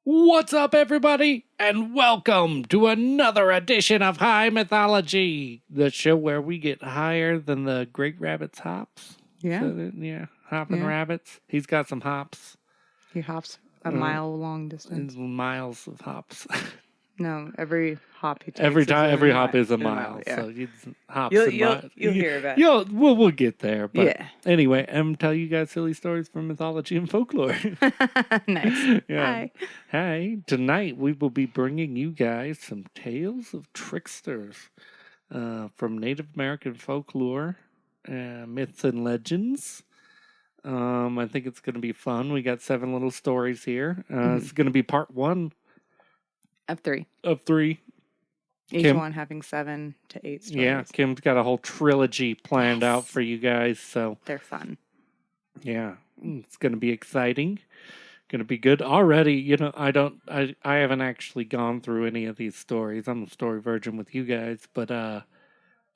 What's up, everybody, and welcome to another edition of High Mythology, the show where we get higher than the Great Rabbit's hops. Yeah. Hopping Yeah. rabbits. He's got some hops. He hops a mile long distance. Miles of hops. No, every hop he takes. Every hop is a mile. mile. Yeah. So he's hops You'll and miles. hear about. We'll get there. But Yeah. anyway, I'm telling you guys silly stories from mythology and folklore. Nice. Yeah. Hi. Hi. Tonight we will be bringing you guys some tales of tricksters from Native American folklore, myths and legends. I think it's going to be fun. We got 7 little stories here. It's going to be part 1 Of 3. of 3. Each one having 7 to 8 stories. Yeah, Kim's got a whole trilogy planned out for you guys. So they're fun. yeah, it's going to be exciting. Going to be good already. You know, I haven't actually gone through any of these stories. I'm a story virgin with you guys, but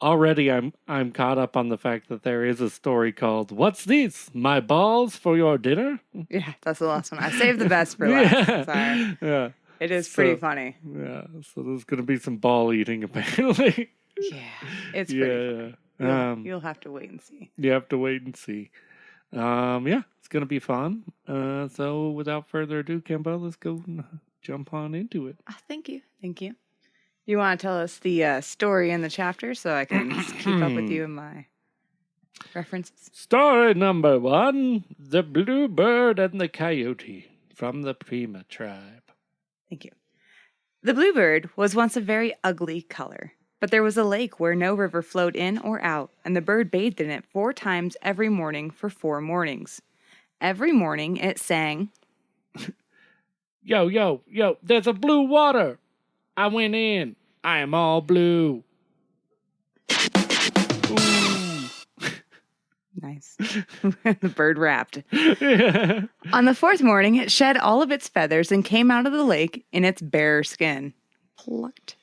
already I'm caught up on the fact that there is a story called "What's This? My Balls for Your Dinner?" Yeah, that's the last one. I saved the best for last. Yeah. Sorry. Yeah. It is pretty funny. Yeah. So there's going to be some ball eating apparently. Yeah, it's pretty funny. You'll have to wait and see. You have to wait and see. Yeah, it's going to be fun. So without further ado, Kimbo, let's go and jump on into it. Oh, thank you. Thank you. You want to tell us the story in the chapter so I can keep up with you in my references? Story number 1, The Bluebird and the Coyote from the Pima tribe. Thank you. The bluebird was once a very ugly color, but there was a lake where no river flowed in or out, and the bird bathed in it 4 times every morning for 4 mornings. Every morning it sang, Yo, yo, yo, there's a blue water. I went in. I am all blue. Ooh. Nice. The bird rapped. On the 4th morning, it shed all of its feathers and came out of the lake in its bare skin. Plucked.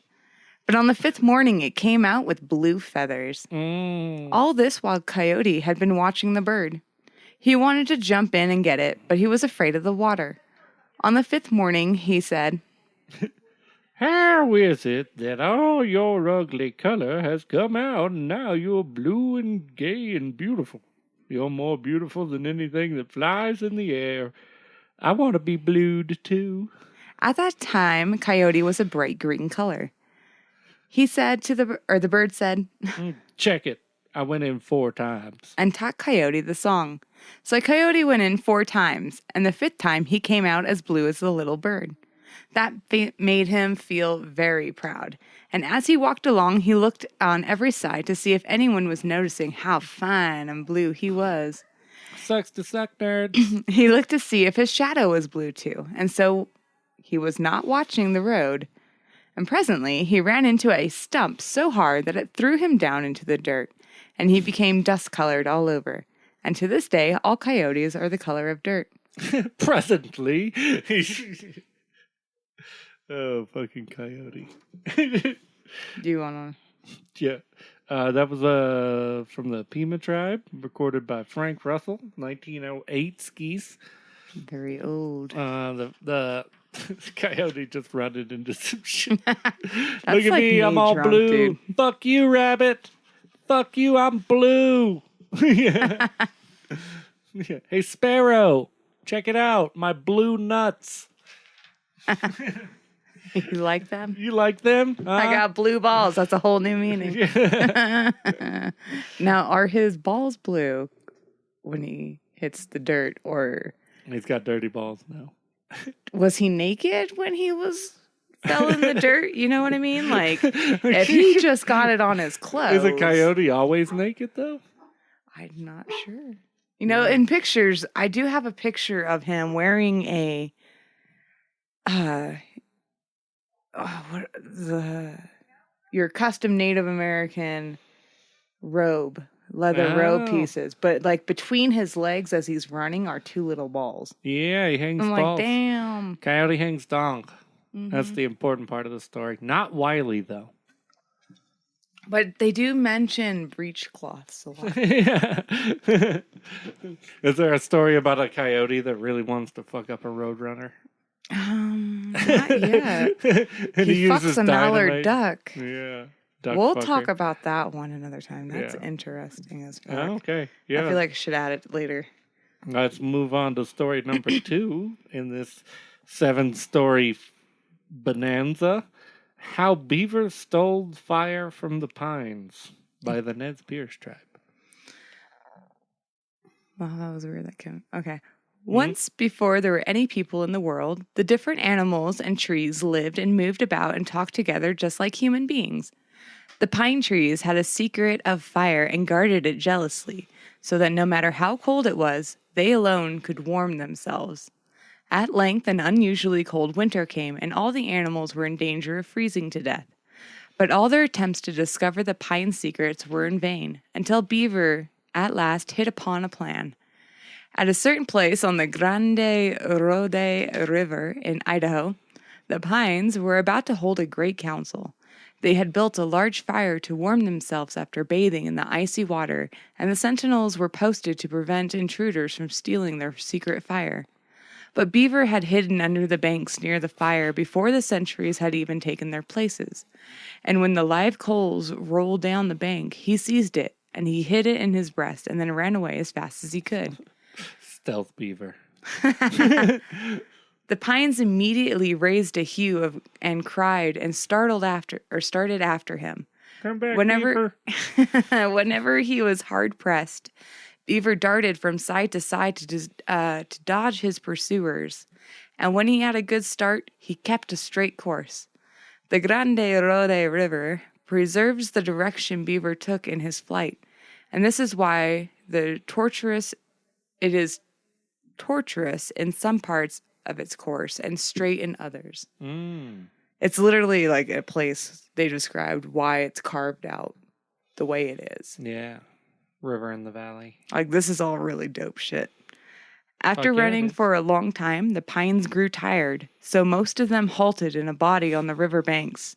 But on the 5th morning, it came out with blue feathers. All this while Coyote had been watching the bird. He wanted to jump in and get it, but he was afraid of the water. On the 5th morning, he said, How is it that all your ugly color has come out and now you're blue and gay and beautiful? You're more beautiful than anything that flies in the air. I want to be blued too. At that time, Coyote was a bright green color. He said to the bird said, Check it. I went in 4 times. And taught Coyote the song. So Coyote went in 4 times, and the 5th time he came out as blue as the little bird. That made him feel very proud. And as he walked along, he looked on every side to see if anyone was noticing how fine and blue he was. Sucks to suck, nerds. He looked to see if his shadow was blue too, and so he was not watching the road. And presently he ran into a stump so hard that it threw him down into the dirt, and he became dust-colored all over. And to this day, all coyotes are the color of dirt. Presently. Oh, fucking coyote. Do you want to? Yeah. That was from the Pima tribe, recorded by Frank Russell, 1908 skis. Very old. The coyote just running into some shit. Look at like me, I'm all drunk, blue. dude. Fuck you, rabbit. Fuck you, I'm blue. Yeah. Yeah. Hey, Sparrow, check it out. My blue nuts. You like them? You like them? I got blue balls. That's a whole new meaning. Now, are his balls blue when he hits the dirt, or He's got dirty balls now. was he naked when he fell in the dirt? You know what I mean? Like, if he just got it on his clothes. Is a coyote always naked, though? I'm not sure. You know, in pictures, I do have a picture of him wearing a your custom Native American leather robe pieces, but like between his legs as he's running are 2 little balls. Yeah, he hangs I'm balls. like, damn. Coyote hangs donk. That's the important part of the story. Not Wiley, though. But they do mention breechcloths a lot. Yeah. Is there a story about a coyote that really wants to fuck up a roadrunner? Not yet. And He fucks uses a mallard dynamite. duck. Yeah. Duck We'll fucker. talk about that one another time. That's Yeah. interesting as fuck. Oh, okay. I Yeah. feel like I should add it later. Let's move on to story number 2 in this 7-story bonanza. How Beaver Stole Fire from the Pines by the Nez Perce tribe. Wow, that was weird. That came. Okay. Once before there were any people in the world, the different animals and trees lived and moved about and talked together just like human beings. The pine trees had a secret of fire and guarded it jealously, so that no matter how cold it was, they alone could warm themselves. At length, an unusually cold winter came, and all the animals were in danger of freezing to death. But all their attempts to discover the pine secrets were in vain, until Beaver at last hit upon a plan. At a certain place on the Grande Rode River in Idaho, the pines were about to hold a great council. They had built a large fire to warm themselves after bathing in the icy water, and the sentinels were posted to prevent intruders from stealing their secret fire. But Beaver had hidden under the banks near the fire before the sentries had even taken their places. And when the live coals rolled down the bank, he seized it, and he hid it in his breast, and then ran away as fast as he could. Stealth beaver. The pines immediately raised a hue and cried and started after him. Come back, Beaver. Whenever he was hard pressed, Beaver darted from side to side to dodge his pursuers, and when he had a good start, he kept a straight course. The Grande Rode River preserves the direction Beaver took in his flight, and this is why it is tortuous in some parts of its course and straight in others. It's literally like a place they described why it's carved out the way it is. Yeah. River in the valley. Like, this is all really dope shit. After running for a long time, the pines grew tired, so most of them halted in a body on the river banks,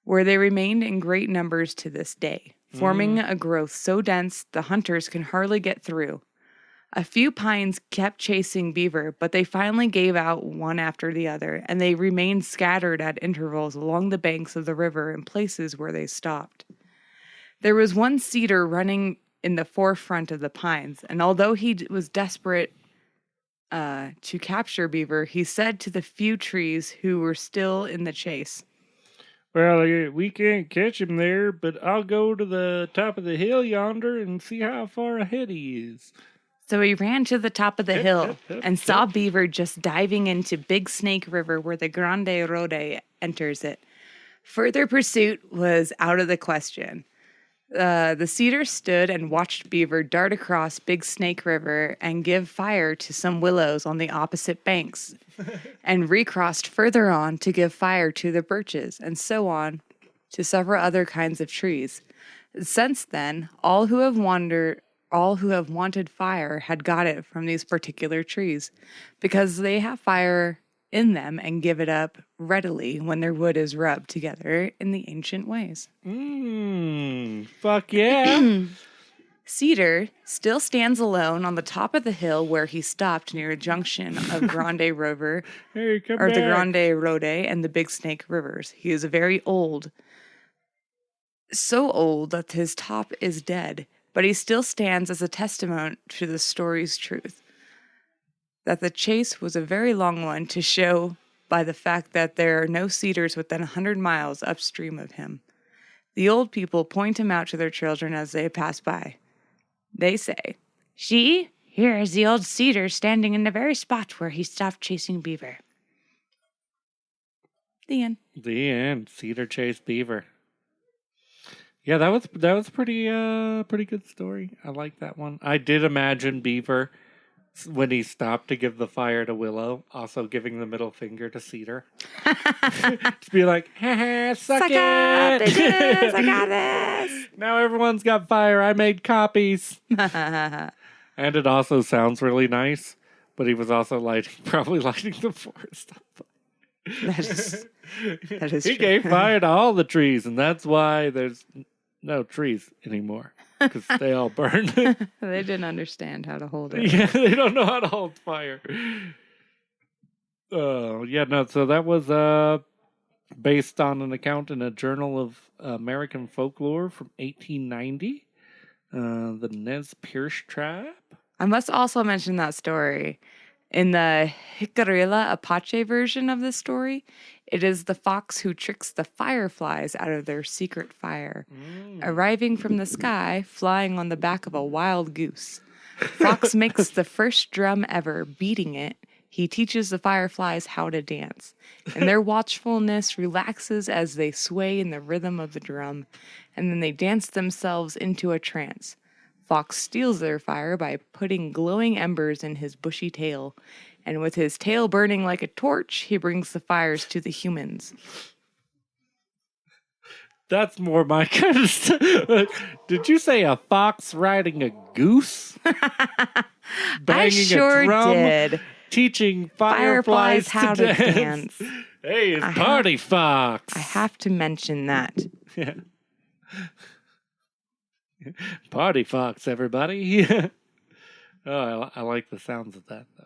where they remained in great numbers to this day, forming a growth so dense the hunters can hardly get through. A few pines kept chasing Beaver, but they finally gave out one after the other, and they remained scattered at intervals along the banks of the river in places where they stopped. There was one cedar running in the forefront of the pines, and although he was desperate to capture Beaver, he said to the few trees who were still in the chase, "Well, we can't catch him there, but I'll go to the top of the hill yonder and see how far ahead he is." So he ran to the top of the hill and saw Beaver just diving into Big Snake River where the Grande Rode enters it. Further pursuit was out of the question. The cedar stood and watched Beaver dart across Big Snake River and give fire to some willows on the opposite banks, and recrossed further on to give fire to the birches, and so on to several other kinds of trees. Since then, all who have wanted fire had got it from these particular trees, because they have fire in them and give it up readily when their wood is rubbed together in the ancient ways. Fuck yeah. Cedar still stands alone on the top of the hill where he stopped near a junction of Grande River, Hey, come or back. the Grande Rode and the Big Snake Rivers. He is very old, so old that his top is dead, but he still stands as a testament to the story's truth. That the chase was a very long one, to show by the fact that there are no cedars within 100 miles upstream of him. The old people point him out to their children as they pass by. They say, "See, here is the old cedar standing in the very spot where he stopped chasing Beaver." The end. The end. Cedar chase beaver. Yeah, that was pretty good story. I like that one. I did imagine Beaver, when he stopped to give the fire to Willow, also giving the middle finger to Cedar. To be like, ha, suck it! Up, bitches, I got this! Now everyone's got fire. I made copies. And it also sounds really nice, but he was also probably lighting the forest up. That is He true. gave fire to all the trees, and that's why there's no trees anymore. Because they all burned. They didn't understand how to hold it. Yeah, they don't know how to hold fire. Oh, yeah, no, so that was based on an account in a Journal of American Folklore from 1890. The Nez Perce tribe. I must also mention that story. In the Jicarilla Apache version of the story, it is the fox who tricks the fireflies out of their secret fire, arriving from the sky, flying on the back of a wild goose. Fox makes the first drum ever, beating it. He teaches the fireflies how to dance, and their watchfulness relaxes as they sway in the rhythm of the drum, and then they dance themselves into a trance. Fox steals their fire by putting glowing embers in his bushy tail, and with his tail burning like a torch, he brings the fires to the humans. That's more my kind of stuff. Did you say a fox riding a goose? I sure a drum, did. teaching fireflies how to dance. Hey, it's Party Fox. I have to mention that. Yeah. Party Fox, everybody. Oh, I like the sounds of that, though.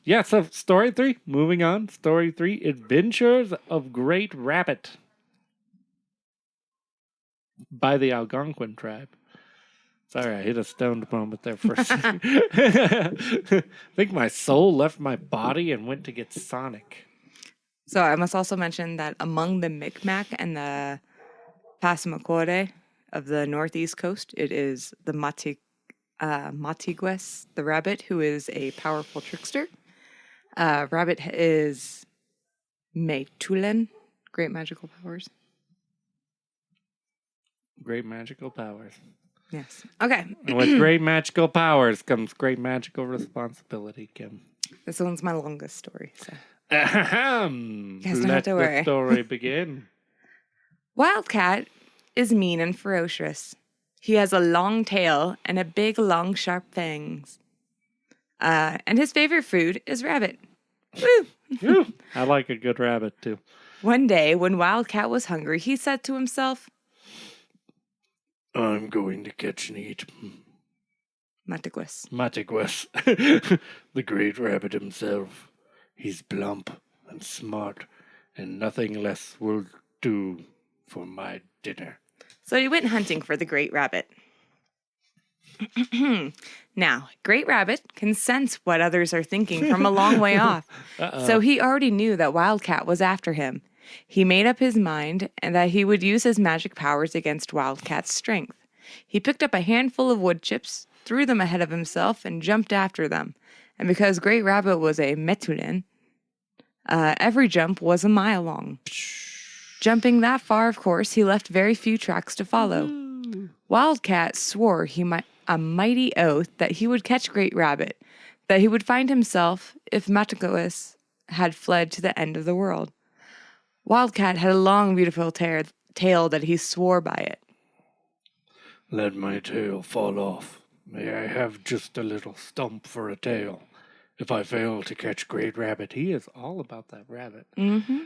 Yeah, so story 3, moving on. Story 3, Adventures of Great Rabbit by the Algonquin tribe. Sorry, I hit a stoned moment there for a second. I think my soul left my body and went to get Sonic. So I must also mention that among the Micmac and the Passamaquoddy of the northeast coast, it is the Matigwes, the rabbit, who is a powerful trickster. Rabbit is Metulen, great magical powers. Great magical powers. Yes. Okay. And with great magical powers comes great magical responsibility, Kim. This one's my longest story, so. Ahem. You guys don't have to worry. Let the story begin. Wildcat is mean and ferocious. He has a long tail and a big, long, sharp fangs. And his favorite food is rabbit. Woo! Ooh, I like a good rabbit, too. One day, when Wildcat was hungry, he said to himself, I'm going to catch and eat Matigwes. the great rabbit himself. He's plump and smart, and nothing less will do for my dinner. So he went hunting for the great rabbit. Now, Great Rabbit can sense what others are thinking from a long way off. So he already knew that Wildcat was after him. He made up his mind and that he would use his magic powers against Wildcat's strength. He picked up a handful of wood chips, threw them ahead of himself, and jumped after them. And because Great Rabbit was a Metulin, every jump was a mile long. Jumping that far, of course, he left very few tracks to follow. Wildcat swore a mighty oath that he would catch Great Rabbit, that he would find himself if Matigwes had fled to the end of the world. Wildcat had a long, beautiful tail that he swore by it. Let my tail fall off. May I have just a little stump for a tail. If I fail to catch Great Rabbit, he is all about that rabbit. Mm-hmm.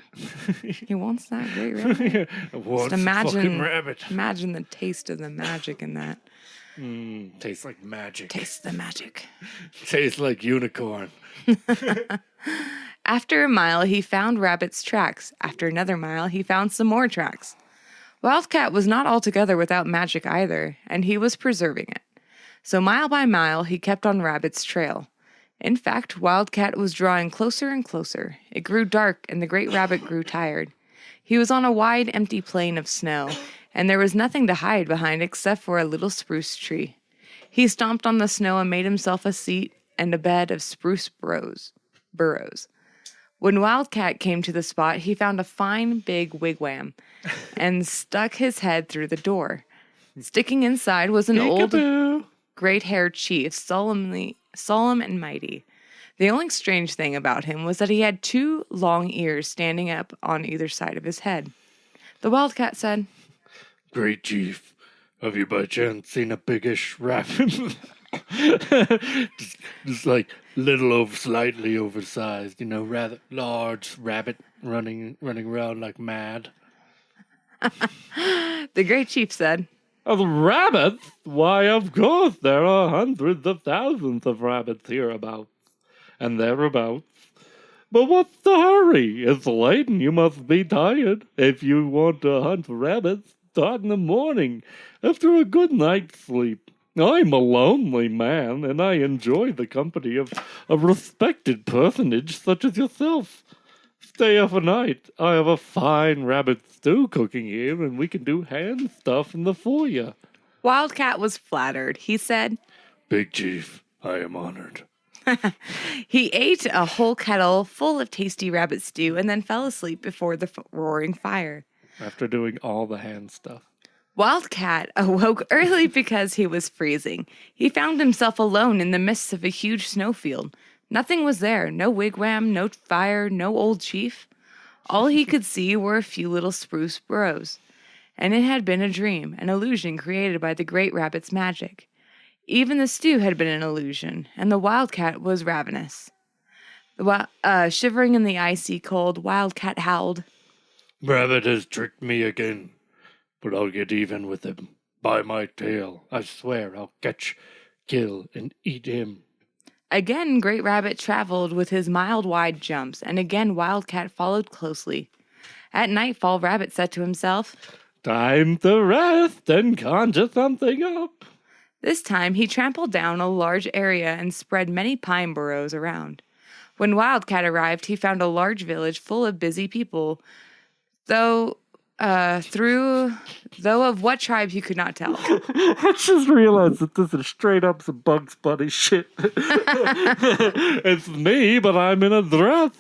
He wants that Great Rabbit. Just imagine, rabbit. Imagine the taste of the magic in that. Tastes like magic. Tastes the magic. Tastes like unicorn. After a mile, he found Rabbit's tracks. After another mile, he found some more tracks. Wildcat was not altogether without magic either, and he was preserving it. So mile by mile, he kept on Rabbit's trail. In fact, Wildcat was drawing closer and closer. It grew dark, and the Great Rabbit grew tired. He was on a wide, empty plain of snow, and there was nothing to hide behind except for a little spruce tree. He stomped on the snow and made himself a seat and a bed of spruce burrows. When Wildcat came to the spot, he found a fine, big wigwam and stuck his head through the door. Sticking inside was an old, great-haired chief, solemn and mighty. The only strange thing about him was that he had 2 long ears standing up on either side of his head. The Wildcat said, Great chief, have you by chance seen a biggish rabbit? just like little slightly oversized, rather large rabbit running around like mad. The great chief said, Rabbits? Why, of course, there are hundreds of thousands of rabbits hereabouts. and thereabouts. But what's the hurry? It's late and you must be tired. If you want to hunt rabbits, start in the morning after a good night's sleep. I'm a lonely man, and I enjoy the company of a respected personage such as yourself. Stay up a night. I have a fine rabbit stew cooking here, and we can do hand stuff in the foyer. Wildcat was flattered. He said, Big Chief, I am honored. He ate a whole kettle full of tasty rabbit stew and then fell asleep before the roaring fire. After doing all the hand stuff. Wildcat awoke early because he was freezing. He found himself alone in the midst of a huge snowfield. Nothing was there. No wigwam, no fire, no old chief. All he could see were a few little spruce burrows. And it had been a dream, an illusion created by the great rabbit's magic. Even the stew had been an illusion, and the wildcat was ravenous. Shivering in the icy cold, Wildcat howled. Rabbit has tricked me again, but I'll get even with him. By my tail, I swear I'll catch, kill, and eat him. Again, Great Rabbit traveled with his mild, wide jumps, and again Wildcat followed closely. At nightfall, Rabbit said to himself, Time to rest and conjure something up. This time, he trampled down a large area and spread many pine burrows around. When Wildcat arrived, he found a large village full of busy people, though of what tribe he could not tell. I just realized that this is straight up some Bugs Bunny shit. It's me, but I'm in a dress.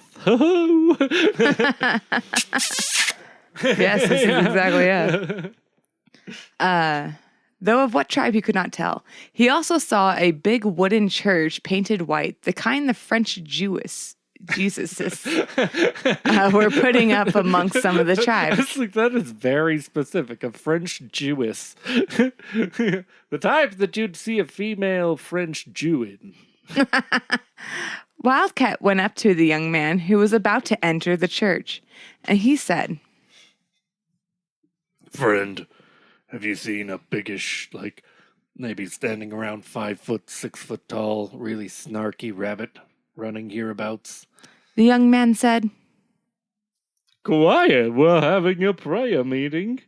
Yes, this is exactly it. Though of what tribe he could not tell. He also saw a big wooden church painted white, the kind the French Jesuses were putting up amongst some of the tribes. That is very specific, a French Jewess. The type that you'd see a female French Jew in. Wildcat went up to the young man who was about to enter the church, and he said, Friend, have you seen a biggish, maybe standing around 5 foot, 6 foot tall, really snarky rabbit running hereabouts? The young man said, Quiet, we're having a prayer meeting.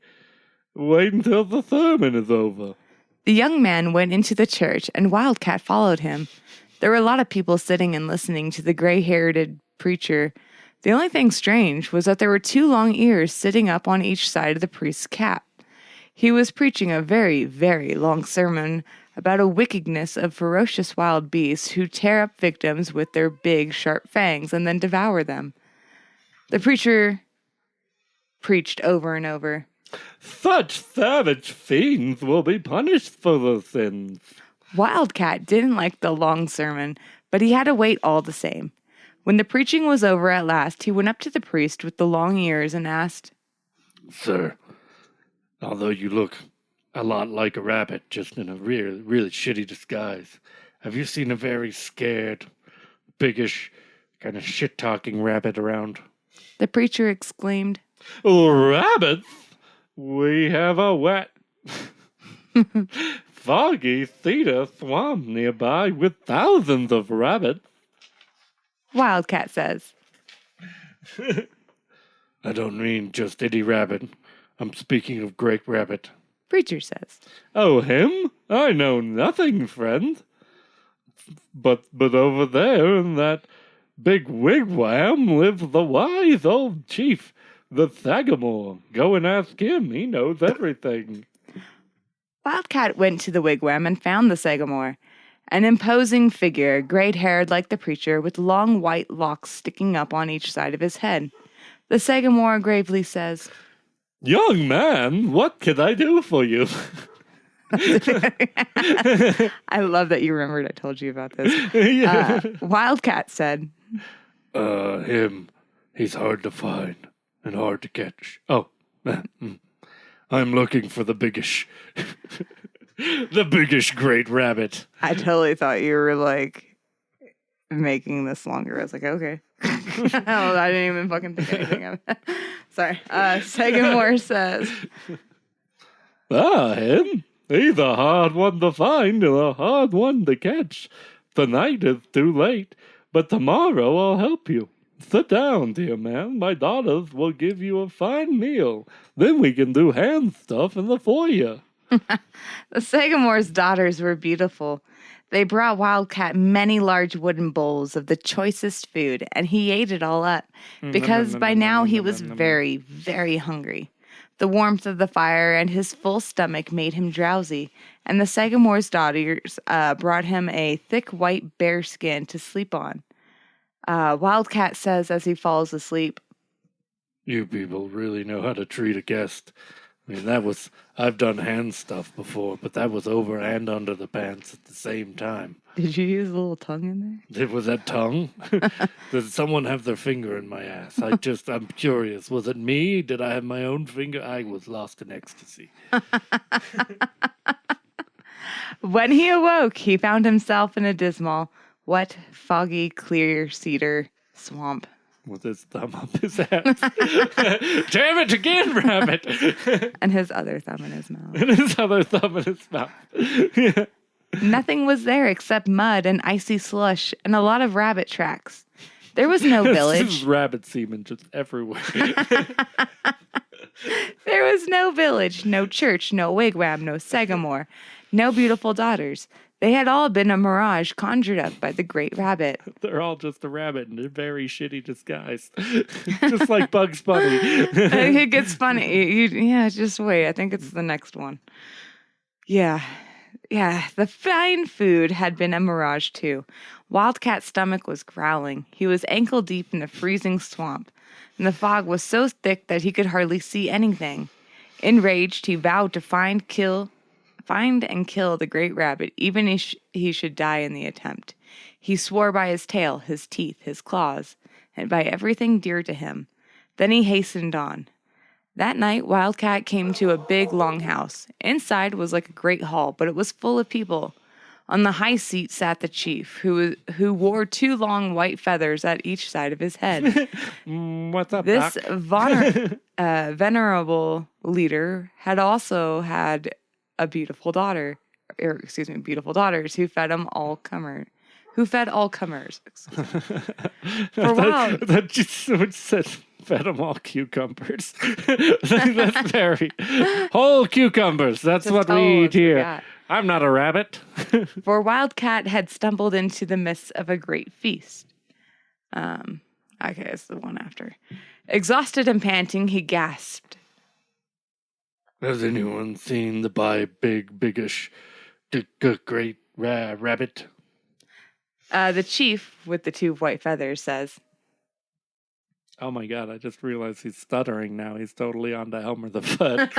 Wait until the sermon is over. The young man went into the church, and Wildcat followed him. There were a lot of people sitting and listening to the gray-haired preacher. The only thing strange was that there were 2 long ears sitting up on each side of the priest's cap. He was preaching a very, very long sermon about a wickedness of ferocious wild beasts who tear up victims with their big, sharp fangs and then devour them. The preacher preached over and over. Such savage fiends will be punished for their sins. Wildcat didn't like the long sermon, but he had to wait all the same. When the preaching was over at last, he went up to the priest with the long ears and asked, Sir, although you look a lot like a rabbit, just in a really, really shitty disguise, have you seen a very scared, biggish, kind of shit-talking rabbit around? The preacher exclaimed, Rabbits? We have a wet, foggy cedar swamp nearby with thousands of rabbits. Wildcat says, I don't mean just any rabbit. I'm speaking of Great Rabbit. Preacher says, Oh, him? I know nothing, friend. But over there in that big wigwam lives the wise old chief, the Sagamore. Go and ask him. He knows everything. Wildcat went to the wigwam and found the Sagamore, an imposing figure, gray-haired like the preacher, with long white locks sticking up on each side of his head. The Sagamore gravely says, Young man, what can I do for you? I love that you remembered I told you about this. Wildcat said, Him. He's hard to find and hard to catch. Oh, I'm looking for the biggish, the biggish great rabbit. I totally thought you were making this longer. I was like, okay. Oh, I didn't even fucking think anything of it. Sorry. Sagamore says, Him. He's a hard one to find and a hard one to catch. Tonight is too late, But tomorrow I'll help you. Sit down, dear man. My daughters will give you a fine meal. Then we can do hand stuff in the foyer. The Sagamore's daughters were beautiful. They brought Wildcat many large wooden bowls of the choicest food, and he ate it all up, because by now he was very, very hungry. The warmth of the fire and his full stomach made him drowsy, and the Sagamore's daughters brought him a thick white bear skin to sleep on. Wildcat says as he falls asleep, You people really know how to treat a guest. I mean, I've done hand stuff before, but that was over and under the pants at the same time. Did you use a little tongue in there? Was that tongue? Did someone have their finger in my ass? I'm curious. Was it me? Did I have my own finger? I was lost in ecstasy. When he awoke, he found himself in a dismal, wet, foggy, clear cedar swamp. With his thumb up his ass. Damn it again, Rabbit! And his other thumb in his mouth. And his other thumb in his mouth. Yeah. Nothing was there except mud and icy slush and a lot of rabbit tracks. There was no village. Rabbit semen just everywhere. There was no village, no church, no wigwam, no sagamore, no beautiful daughters. They had all been a mirage conjured up by the great rabbit. They're all just a rabbit in a very shitty disguise. Just like Bugs Bunny. It gets funny. Just wait. I think it's the next one. Yeah, the fine food had been a mirage too. Wildcat's stomach was growling. He was ankle deep in the freezing swamp, and the fog was so thick that he could hardly see anything. Enraged, he vowed to find and kill the great rabbit, even if he should die in the attempt. He swore by his tail, his teeth, his claws, and by everything dear to him. Then he hastened on. That night, Wildcat came to a big longhouse. Inside was like a great hall, but it was full of people. On the high seat sat the chief, who wore 2 long white feathers at each side of his head. What's up, This Doc? venerable leader had also had a beautiful daughters who fed all comers. For a while, that just said fed them all cucumbers. That's very whole cucumbers. That's what we eat here. Yeah. I'm not a rabbit. For Wildcat had stumbled into the midst of a great feast. Okay, it's the one after. Exhausted and panting, he gasped. Has anyone seen the biggish, great rabbit? The chief with the 2 white feathers says, Oh my god, I just realized he's stuttering now. He's totally on to Elmer the Fudd.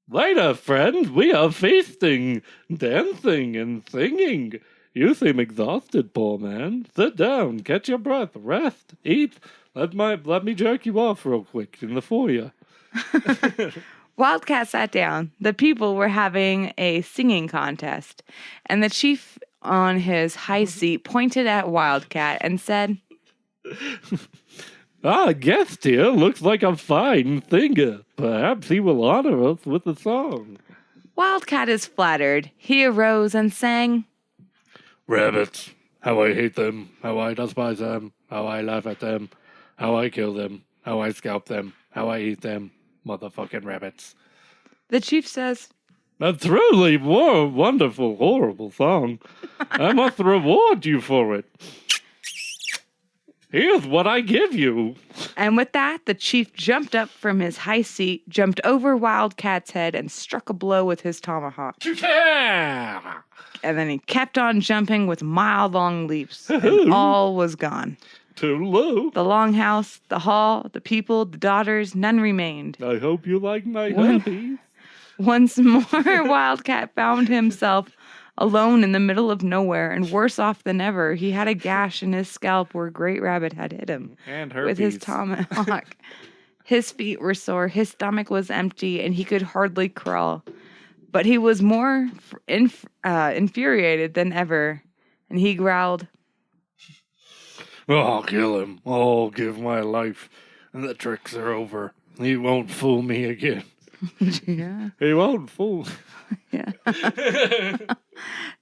Later, friend, we are feasting, dancing, and singing. You seem exhausted, poor man. Sit down, catch your breath, rest, eat. Let me jerk you off real quick in the foyer. Wildcat sat down. The people were having a singing contest, and the chief on his high seat pointed at Wildcat and said, Guest here looks like a fine singer. Perhaps he will honor us with a song. Wildcat is flattered. He arose and sang, Rabbits, how I hate them, how I despise them, how I laugh at them, how I kill them, how I scalp them, how I eat them, motherfucking rabbits. The chief says, A truly wonderful, horrible song. I must reward you for it. Here's what I give you. And with that, the chief jumped up from his high seat, jumped over Wildcat's head, and struck a blow with his tomahawk. Yeah! And then he kept on jumping with mile-long leaps, and all was gone. Toodaloo. The longhouse, the hall, the people, the daughters, none remained. I hope you like my hubby. Once more, Wildcat found himself alone in the middle of nowhere, and worse off than ever, he had a gash in his scalp where Great Rabbit had hit him And herpes. with his tomahawk. His feet were sore, his stomach was empty, and he could hardly crawl. But he was more infuriated than ever, and he growled, I'll kill him. I'll give my life, and the tricks are over. He won't fool me again. Yeah. He won't fool. Yeah.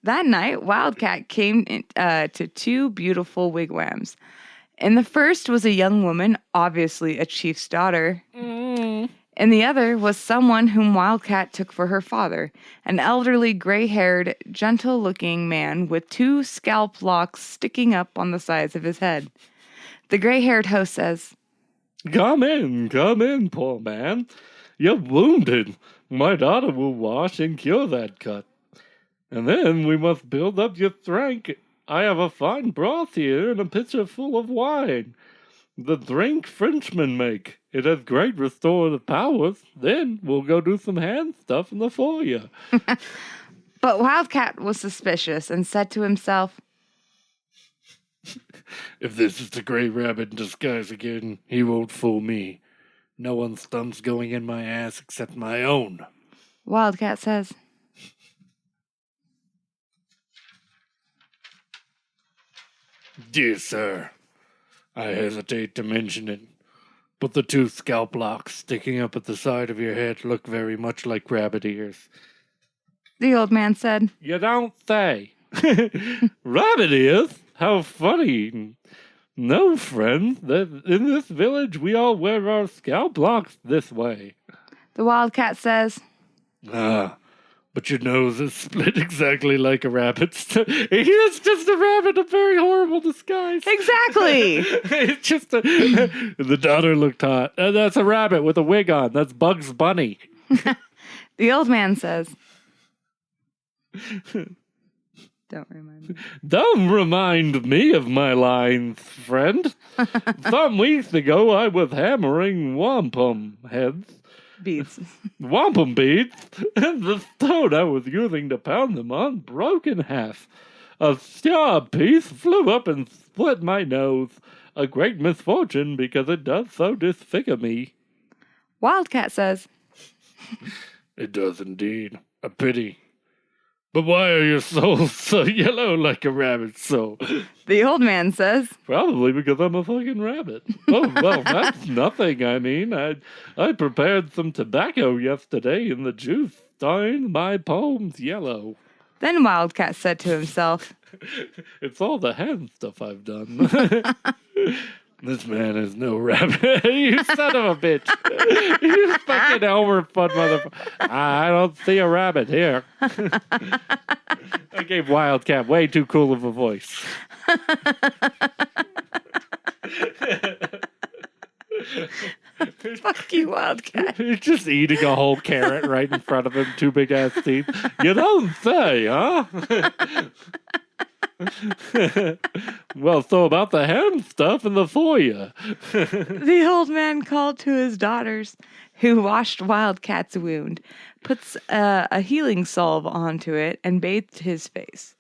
That night, Wildcat came to two beautiful wigwams. In the first was a young woman, obviously a chief's daughter. And the other was someone whom Wildcat took for her father, an elderly, gray-haired, gentle-looking man with two scalp locks sticking up on the sides of his head. The gray-haired host says, Come in, poor man. You're wounded. My daughter will wash and cure that cut. And then we must build up your strength. I have a fine broth here and a pitcher full of wine. The drink Frenchmen make. It has great restorative powers. Then we'll go do some hand stuff in the foyer. But Wildcat was suspicious and said to himself, If this is the Grey Rabbit in disguise again, he won't fool me. No one's thumb's going in my ass except my own. Wildcat says, Dear sir, I hesitate to mention it, but the two scalp locks sticking up at the side of your head look very much like rabbit ears. the old man said, You don't say. Rabbit ears? How funny. No, friend. In this village, we all wear our scalp locks this way. The Wildcat says, But your nose is split exactly like a rabbit's. He is just a rabbit, a very horrible disguise. Exactly. It's just the daughter looked hot. That's a rabbit with a wig on. That's Bugs Bunny. The old man says, Don't remind me. Don't remind me of my lines, friend. Some weeks ago, I was hammering wampum heads. Beads. Wampum beads, and the stone I was using to pound them on broke in half. A straw piece flew up and split my nose. A great misfortune because it does so disfigure me. Wildcat says, It does indeed. A pity. But why are your souls so yellow like a rabbit's soul? The old man says, Probably because I'm a fucking rabbit. Oh, well, that's nothing. I mean, I prepared some tobacco yesterday and the juice dyed my palms yellow. Then Wildcat said to himself, It's all the hand stuff I've done. This man is no rabbit. You son of a bitch. You fucking Elmer Fudd motherfucker. I don't see a rabbit here. I gave Wildcat way too cool of a voice. Fuck you, Wildcat. He's just eating a whole carrot right in front of him, two big ass teeth. You don't say, huh? Well, so about the hand stuff in the foyer. The old man called to his daughters, who washed Wildcat's wound, puts a healing salve onto it, and bathed his face.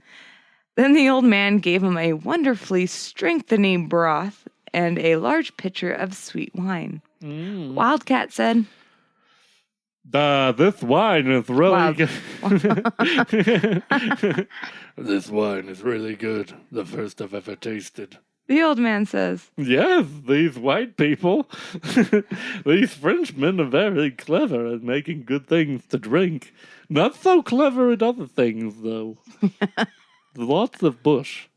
Then the old man gave him a wonderfully strengthening broth and a large pitcher of sweet wine. Wildcat said, This wine is really good. This wine is really good. The first I've ever tasted. The old man says, Yes, these white people, these Frenchmen are very clever at making good things to drink. Not so clever at other things, though. Lots of bush.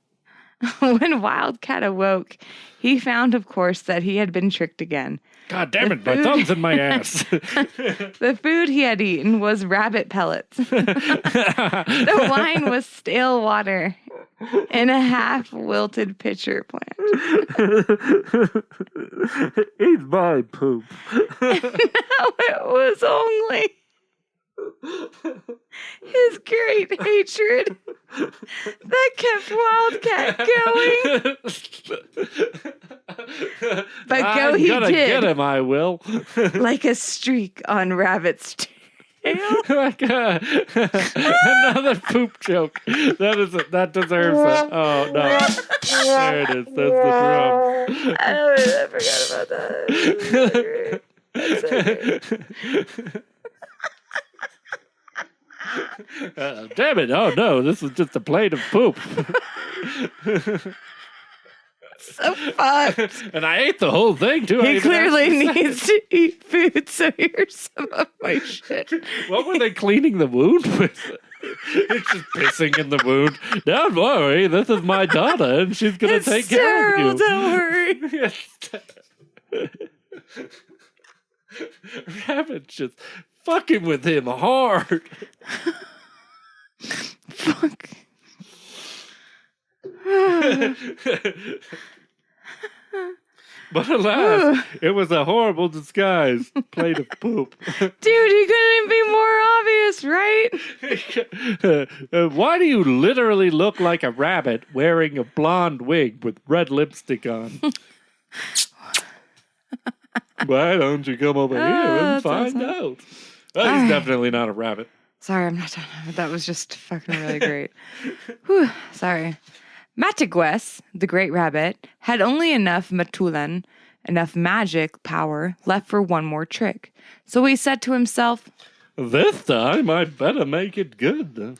When Wildcat awoke, he found, of course, that he had been tricked again. God damn it, my thumb's in my ass. The food he had eaten was rabbit pellets. The wine was stale water in a half-wilted pitcher plant. Eat my poop. And now it was only his great hatred that kept Wildcat going. But go he did. Get him, I will. Like a streak on Rabbit's tail. Like another poop joke. That deserves it. Oh no! There it is. That's the drum. I forgot about that. That's so great. Damn it! Oh no! This was just a plate of poop. So fucked. And I ate the whole thing, too. He clearly needs to eat food, so here's some of my shit. What were they cleaning the wound with? It's just pissing in the wound. Don't worry, this is my daughter, and she's going to take care of you. Don't worry. Rabbit's just fucking with him hard. Fuck. But alas, it was a horrible disguise. Plate of poop. Dude, he couldn't be more obvious, right? Why do you literally look like a rabbit wearing a blonde wig with red lipstick on? Why don't you come over here and find out? Oh, he's definitely not a rabbit. Sorry, I'm not done. That was just fucking really great. Whew, sorry. Matigues, the great rabbit, had only enough matulan, enough magic power, left for one more trick. So he said to himself, "This time I better make it good."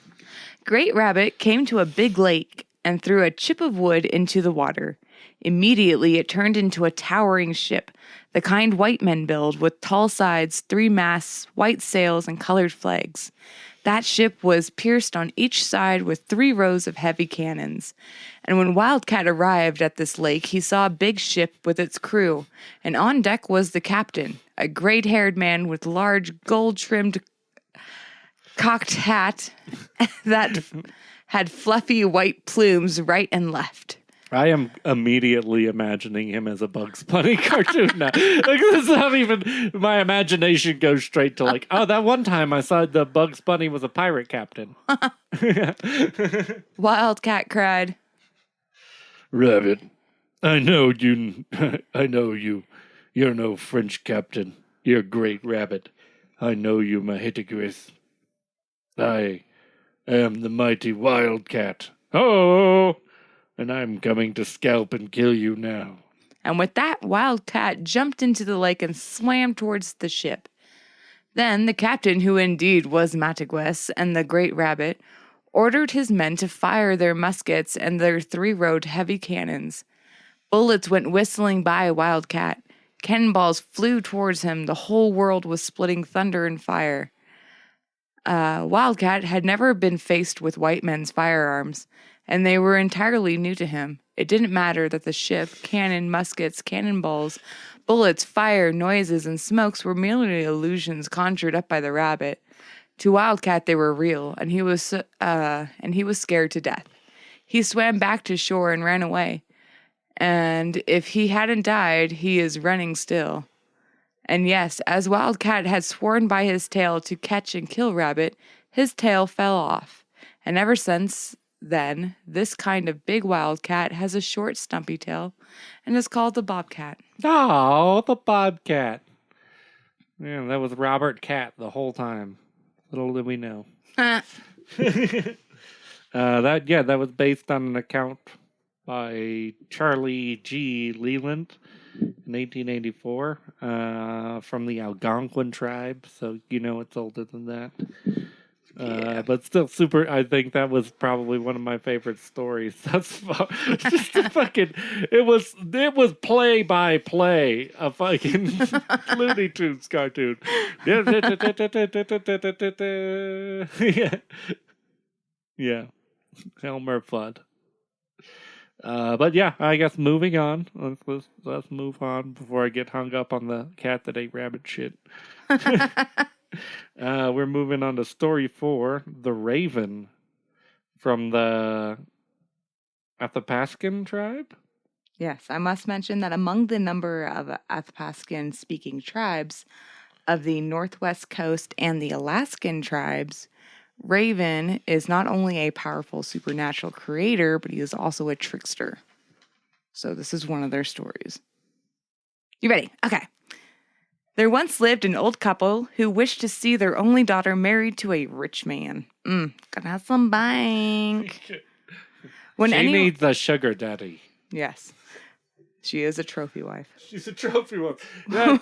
Great Rabbit came to a big lake and threw a chip of wood into the water. Immediately it turned into a towering ship, the kind white men build, with tall sides, 3 masts, white sails, and colored flags. That ship was pierced on each side with 3 rows of heavy cannons. And when Wildcat arrived at this lake, he saw a big ship with its crew, and on deck was the captain, a gray-haired man with large gold-trimmed cocked hat that had fluffy white plumes right and left. I am immediately imagining him as a Bugs Bunny cartoon now. Like, this is not even, my imagination goes straight to like, oh, that one time I saw the Bugs Bunny was a pirate captain. Wildcat cried, "Rabbit, I know you. You're no French captain. You're a great rabbit. I know you, Mahitagris. I am the mighty Wildcat. Oh! And I'm coming to scalp and kill you now." And with that, Wildcat jumped into the lake and swam towards the ship. Then the captain, who indeed was Matigues and the great rabbit, ordered his men to fire their muskets and their 3-rowed heavy cannons. Bullets went whistling by Wildcat. Cannonballs flew towards him. The whole world was splitting thunder and fire. Wildcat had never been faced with white men's firearms, and they were entirely new to him. It didn't matter that the ship, cannon, muskets, cannonballs, bullets, fire, noises, and smokes were merely illusions conjured up by the rabbit. To Wildcat, they were real, and he was scared to death. He swam back to shore and ran away. And if he hadn't died, he is running still. And yes, as Wildcat had sworn by his tail to catch and kill Rabbit, his tail fell off. And ever since then, this kind of big wildcat has a short, stumpy tail and is called the bobcat. Oh, the bobcat. Yeah, that was Robert Cat the whole time. Little did we know. That was based on an account by Charlie G. Leland in 1884 from the Algonquin tribe. So, it's older than that. But still super. I think that was probably one of my favorite stories. That's just a fucking. It was play by play a fucking Looney Tunes cartoon. Yeah, Elmer Fudd. But yeah, I guess moving on. Let's move on before I get hung up on the cat that ate rabbit shit. We're moving on to story 4, The Raven, from the Athapascan tribe. Yes, I must mention that among the number of Athapascan-speaking tribes of the Northwest Coast and the Alaskan tribes, Raven is not only a powerful supernatural creator, but he is also a trickster. So this is one of their stories. You ready? Okay. There once lived an old couple who wished to see their only daughter married to a rich man. Gonna have some bank. She needs a sugar daddy. Yes. She is a trophy wife. She's a trophy wife.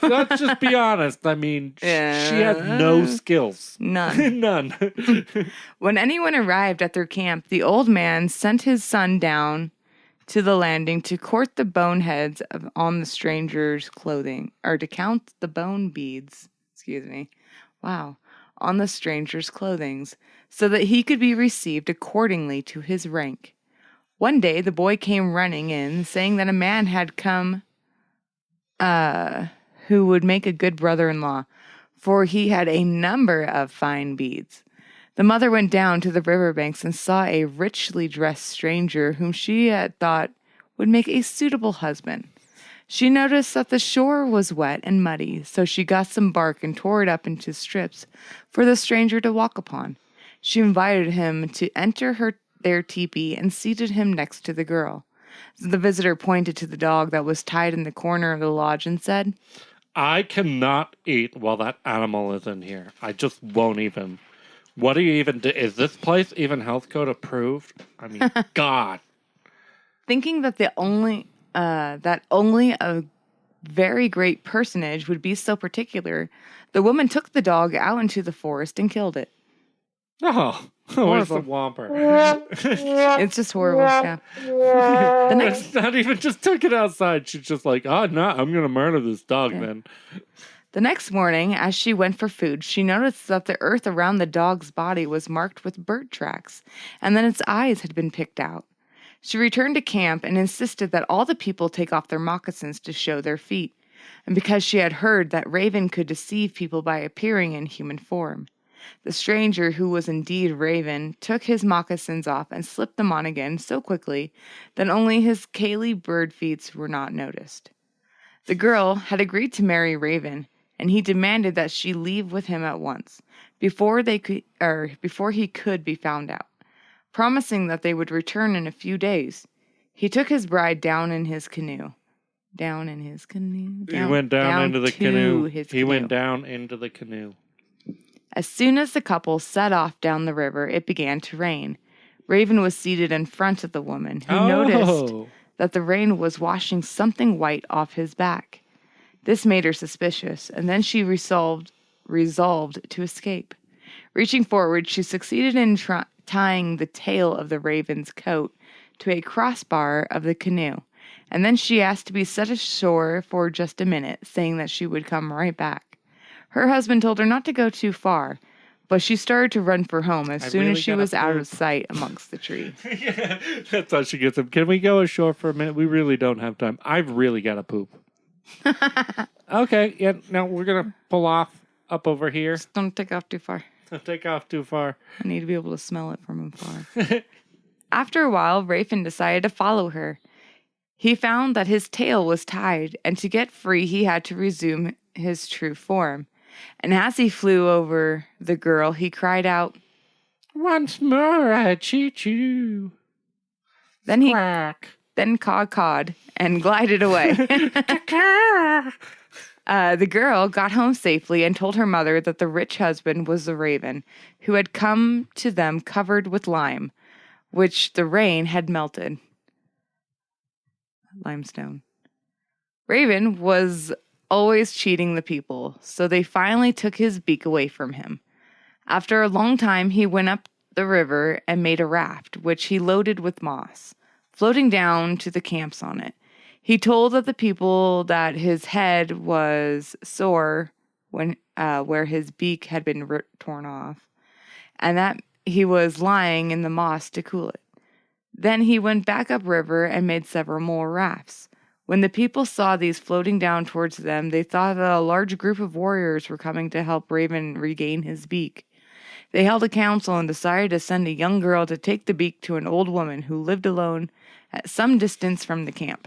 Let's just be honest. I mean, she had no skills. None. None. When anyone arrived at their camp, the old man sent his son down to the landing to court the boneheads on the stranger's clothing, or to count the bone beads, wow, on the stranger's clothing, so that he could be received accordingly to his rank. One day the boy came running in, saying that a man had come who would make a good brother-in-law, for he had a number of fine beads. The mother went down to the riverbanks and saw a richly dressed stranger whom she had thought would make a suitable husband. She noticed that the shore was wet and muddy, so she got some bark and tore it up into strips for the stranger to walk upon. She invited him to enter their teepee and seated him next to the girl. The visitor pointed to the dog that was tied in the corner of the lodge and said, I cannot eat while that animal is in here. I just won't even. What do you even do? Is this place even health code approved? I mean, God. Thinking that only a very great personage would be so particular, the woman took the dog out into the forest and killed it. Oh, where's the whomper? It's just horrible. Yeah. It's not even just took it outside. She's just like, oh, no, I'm going to murder this dog then. The next morning, as she went for food, she noticed that the earth around the dog's body was marked with bird tracks, and that its eyes had been picked out. She returned to camp and insisted that all the people take off their moccasins to show their feet, and because she had heard that Raven could deceive people by appearing in human form. The stranger, who was indeed Raven, took his moccasins off and slipped them on again so quickly that only his scaly bird feet were not noticed. The girl had agreed to marry Raven, and he demanded that she leave with him at once, before he could be found out. Promising that they would return in a few days, he took his bride down in his canoe. He went down into the canoe. He went down into the canoe. As soon as the couple set off down the river, it began to rain. Raven was seated in front of the woman, who noticed that the rain was washing something white off his back. This made her suspicious, and then she resolved to escape. Reaching forward, she succeeded in tying the tail of the raven's coat to a crossbar of the canoe, and then she asked to be set ashore for just a minute, saying that she would come right back. Her husband told her not to go too far, but she started to run for home as soon as she was out of sight amongst the trees. Yeah, that's how she gets him. Can we go ashore for a minute? We really don't have time. I've really got to poop. Okay, yeah, now we're going to pull off up over here. Just don't take off too far. Don't take off too far. I need to be able to smell it from afar. After a while, Raven decided to follow her. He found that his tail was tied, and to get free, he had to resume his true form. And as he flew over the girl, he cried out, "Once more I cheat you." Then he cawed and glided away. The girl got home safely and told her mother that the rich husband was the raven, who had come to them covered with lime, which the rain had melted. Limestone. Raven was always cheating the people, so they finally took his beak away from him. After a long time, he went up the river and made a raft, which he loaded with moss, floating down to the camps on it. He told the people that his head was sore where his beak had been torn off, and that he was lying in the moss to cool it. Then he went back upriver and made several more rafts. When the people saw these floating down towards them, they thought that a large group of warriors were coming to help Raven regain his beak. They held a council and decided to send a young girl to take the beak to an old woman who lived alone at some distance from the camp.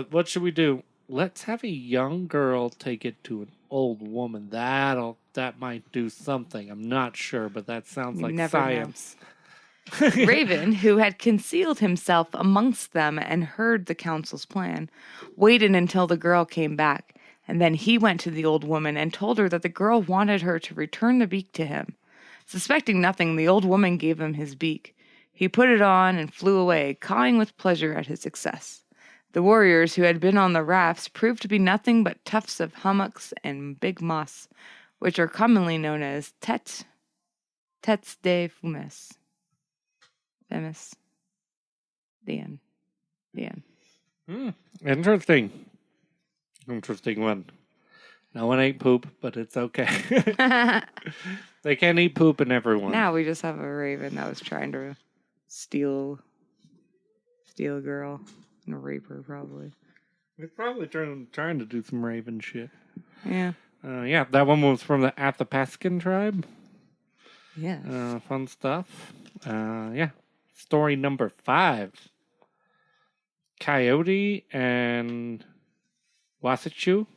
What should we do? Let's have a young girl take it to an old woman. That might do something. I'm not sure, but that sounds like science. Raven, who had concealed himself amongst them and heard the council's plan, waited until the girl came back, and then he went to the old woman and told her that the girl wanted her to return the beak to him. Suspecting nothing, the old woman gave him his beak. He put it on and flew away, cawing with pleasure at his success. The warriors who had been on the rafts proved to be nothing but tufts of hummocks and big moss, which are commonly known as têtes de fumée. Themis. The end. The end. Interesting. Interesting one. No one ate poop, but it's okay. They can't eat poop in everyone. Now we just have a raven that was trying to steal a girl and rape her, probably. He's probably trying to do some raven shit. Yeah. Yeah, that one was from the Athapascan tribe. Yes. Fun stuff. Yeah. Story number 5. Coyote and Wasichu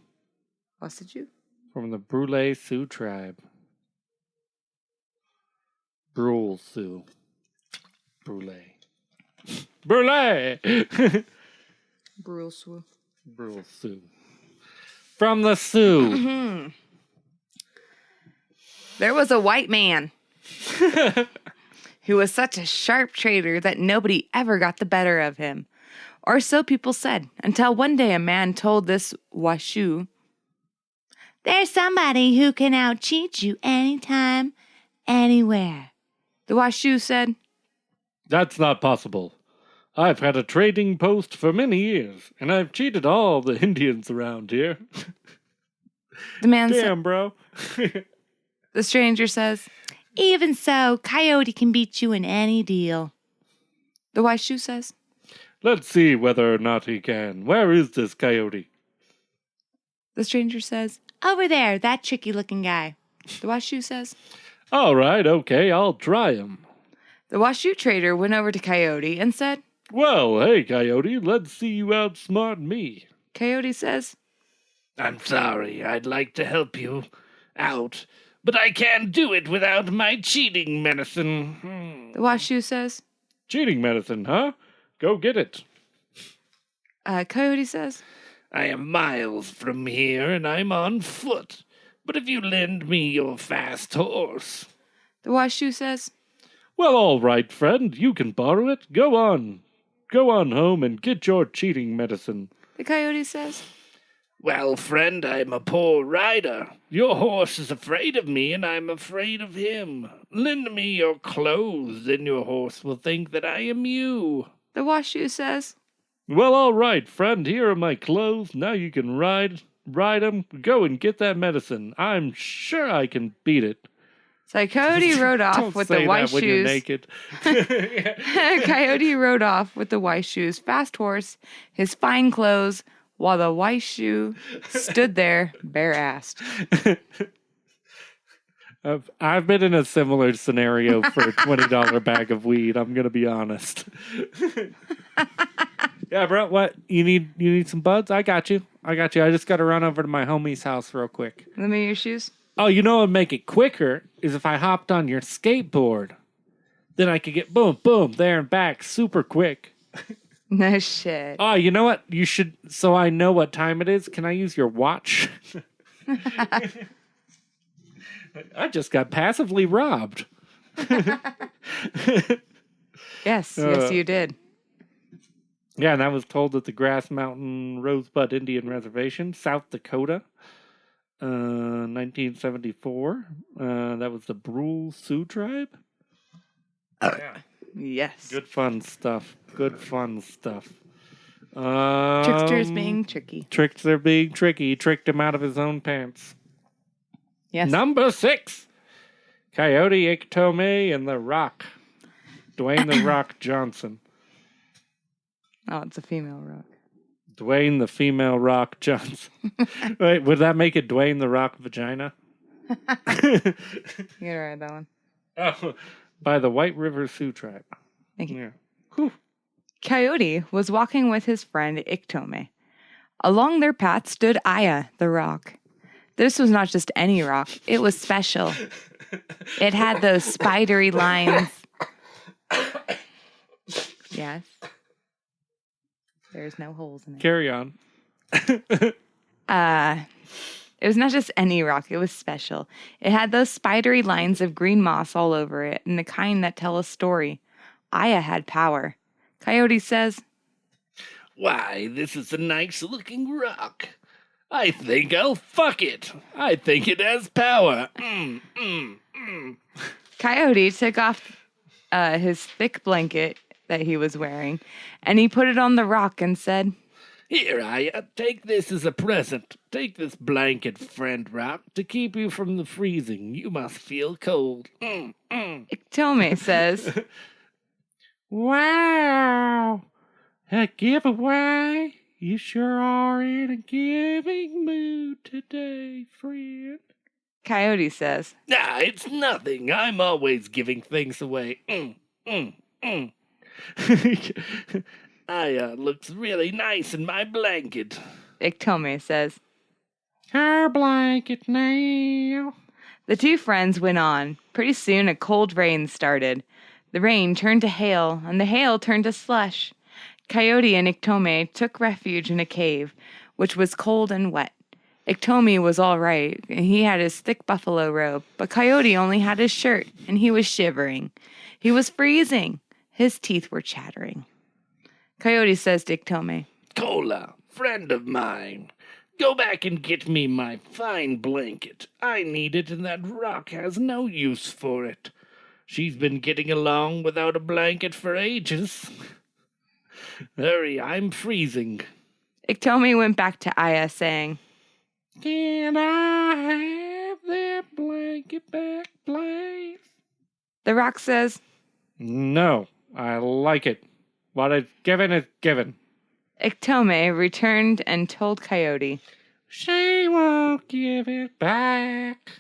Wasichu? from the Brule Sioux tribe. Brule Sioux. Brule. Brule! Brule Sioux. Brule Sioux. From the Sioux. There was a white man who was such a sharp trader that nobody ever got the better of him. Or so people said, until one day a man told this Washu, "There's somebody who can out-cheat you anytime, anywhere." The Washu said, That's not possible. I've had a trading post for many years, and I've cheated all the Indians around here. The man Damn, bro. The stranger says, "Even so, Coyote can beat you in any deal." The Washu says, Let's see whether or not he can. Where is this coyote? The stranger says, "Over there, that tricky-looking guy." The Washu says, All right, okay, I'll try him. The Washu trader went over to Coyote and said, Well, hey, coyote, let's see you outsmart me. Coyote says, I'm sorry, I'd like to help you out, but I can't do it without my cheating medicine. The Washu says, Cheating medicine, huh? Go get it. Coyote says, I am miles from here, and I'm on foot. But if you lend me your fast horse... The Washu says, Well, all right, friend, you can borrow it. Go on. Go on home and get your cheating medicine. The Coyote says, Well, friend, I'm a poor rider. Your horse is afraid of me, and I'm afraid of him. Lend me your clothes, then your horse will think that I am you. The Washu says, Well, all right, friend, here are my clothes. Now you can ride 'em. Go and get that medicine. I'm sure I can beat it. So Coyote rode off with the white when you're shoes. naked. Coyote rode off with the white shoes, fast horse, his fine clothes, while the white shoe stood there bare-assed. I've been in a similar scenario for a $20 bag of weed. I'm gonna be honest. Yeah, bro. What you need? Some buds? I got you. I just got to run over to my homie's house real quick. Let me your shoes. Oh, you know what would make it quicker is if I hopped on your skateboard. Then I could get boom, boom, there and back super quick. No shit. Oh, you know what? You should. So I know what time it is. Can I use your watch? I just got passively robbed. Yes, you did. Yeah, and that was told at the Grass Mountain Rosebud Indian Reservation, South Dakota, 1974. That was the Brule Sioux tribe. Yeah. Yes. Good fun stuff. Tricksters being tricky. Trickster being tricky. Tricked him out of his own pants. Yes. Number 6. Coyote, Iktomi, and The Rock. Dwayne The Rock Johnson. Oh, it's a female rock. Dwayne the female rock Johnson. Wait, would that make it Dwayne the Rock Vagina? You gotta write that one. Oh, by the White River Sioux tribe. Thank you. Yeah. Whew. Coyote was walking with his friend Iktomi. Along their path stood Aya, the rock. This was not just any rock. It was special. It had those spidery lines. Yes. There's no holes in it. Carry on. It was not just any rock. It was special. It had those spidery lines of green moss all over it, and the kind that tell a story. Aya had power. Coyote says, Why, this is a nice-looking rock. I think I'll fuck it. I think it has power. Coyote took off his thick blanket that he was wearing, and he put it on the rock and said, "Here, Aya, take this as a present. Take this blanket, friend Rock, to keep you from the freezing. You must feel cold." Iktomi says, "Wow, a giveaway. You sure are in a giving mood today, friend." Coyote says, "Nah, it's nothing. I'm always giving things away." Aya looks really nice in my blanket. Iktomi says, "Her blanket now." The two friends went on. Pretty soon a cold rain started. The rain turned to hail, and the hail turned to slush. Coyote and Iktomi took refuge in a cave, which was cold and wet. Iktomi was all right, and he had his thick buffalo robe, but Coyote only had his shirt, and he was shivering. He was freezing. His teeth were chattering. Coyote says to Iktomi, "Cola, friend of mine, go back and get me my fine blanket. I need it, and that rock has no use for it. She's been getting along without a blanket for ages. Hurry, I'm freezing." Iktomi went back to Aya, saying, "Can I have that blanket back, please?" The rock says, "No, I like it. What is given is given." Iktomi returned and told Coyote. "She won't give it back."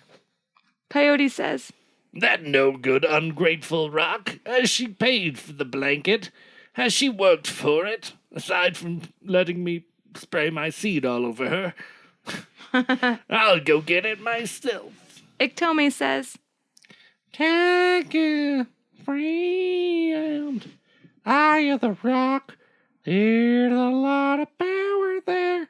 Coyote says, "That no good, ungrateful rock. Has she paid for the blanket? Has she worked for it, aside from letting me spray my seed all over her? I'll go get it myself." Iktomi says, "Take it, friend. Eye the rock. There's a lot of power there.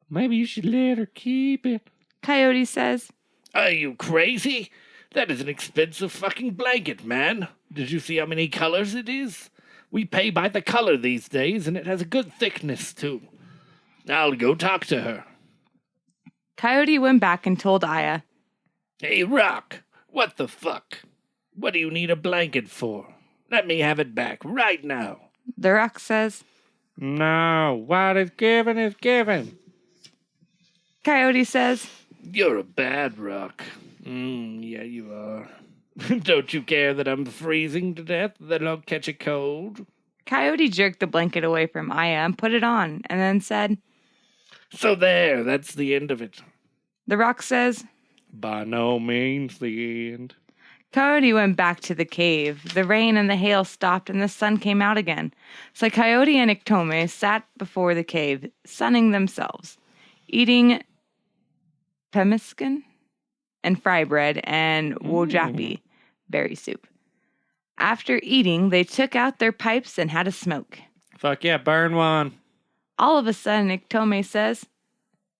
Maybe you should let her keep it." Coyote says, "Are you crazy? That is an expensive fucking blanket, man. Did you see how many colors it is? We pay by the color these days, and it has a good thickness, too. I'll go talk to her." Coyote went back and told Aya. "Hey, Rock, what the fuck? What do you need a blanket for? Let me have it back right now." The rock says, "No, what is given is given." Coyote says, "You're a bad rock." Yeah, you are." "Don't you care that I'm freezing to death, that I'll catch a cold?" Coyote jerked the blanket away from Aya and put it on, and then said, "So there, that's the end of it." The rock says, "By no means the end." Coyote went back to the cave. The rain and the hail stopped, and the sun came out again. So Coyote and Iktomi sat before the cave, sunning themselves, eating pemmican and fry bread and wojapi, berry soup. After eating, they took out their pipes and had a smoke. "Fuck yeah, burn one." All of a sudden, Iktomi says,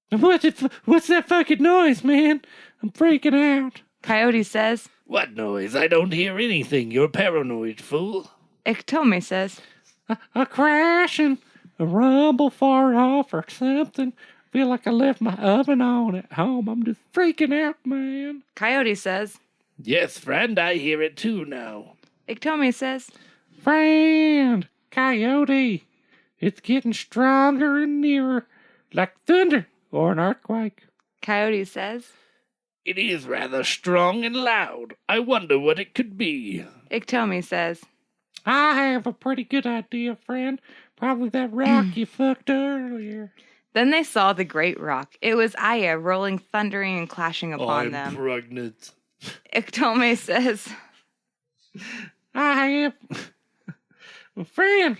What's that fucking noise, man? I'm freaking out." Coyote says, "What noise? I don't hear anything. You're paranoid, fool." Iktomi says, A crashing, a rumble far off or something. Feel like I left my oven on at home. I'm just freaking out, man." Coyote says, "Yes, friend, I hear it too now." Iktomi says, "Friend, Coyote, it's getting stronger and nearer, like thunder or an earthquake." Coyote says, "It is rather strong and loud. I wonder what it could be." Iktomi says, "I have a pretty good idea, friend. Probably that rock you fucked earlier." Then they saw the great rock. It was Aya rolling, thundering, and clashing upon them. Pregnant. Iktomi says, "I am friend.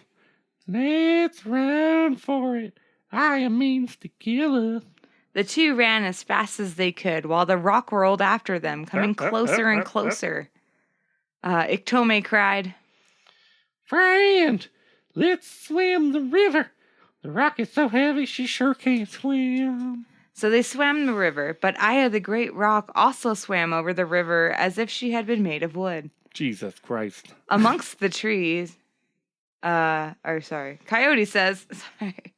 Let's run for it. Aya means to kill us." The two ran as fast as they could, while the rock rolled after them, coming closer and closer. Iktomi cried, "Friend, let's swim the river. The rock is so heavy she sure can't swim." So they swam the river, but Aya the great rock also swam over the river as if she had been made of wood. Jesus Christ. Amongst the trees, Coyote says, sorry.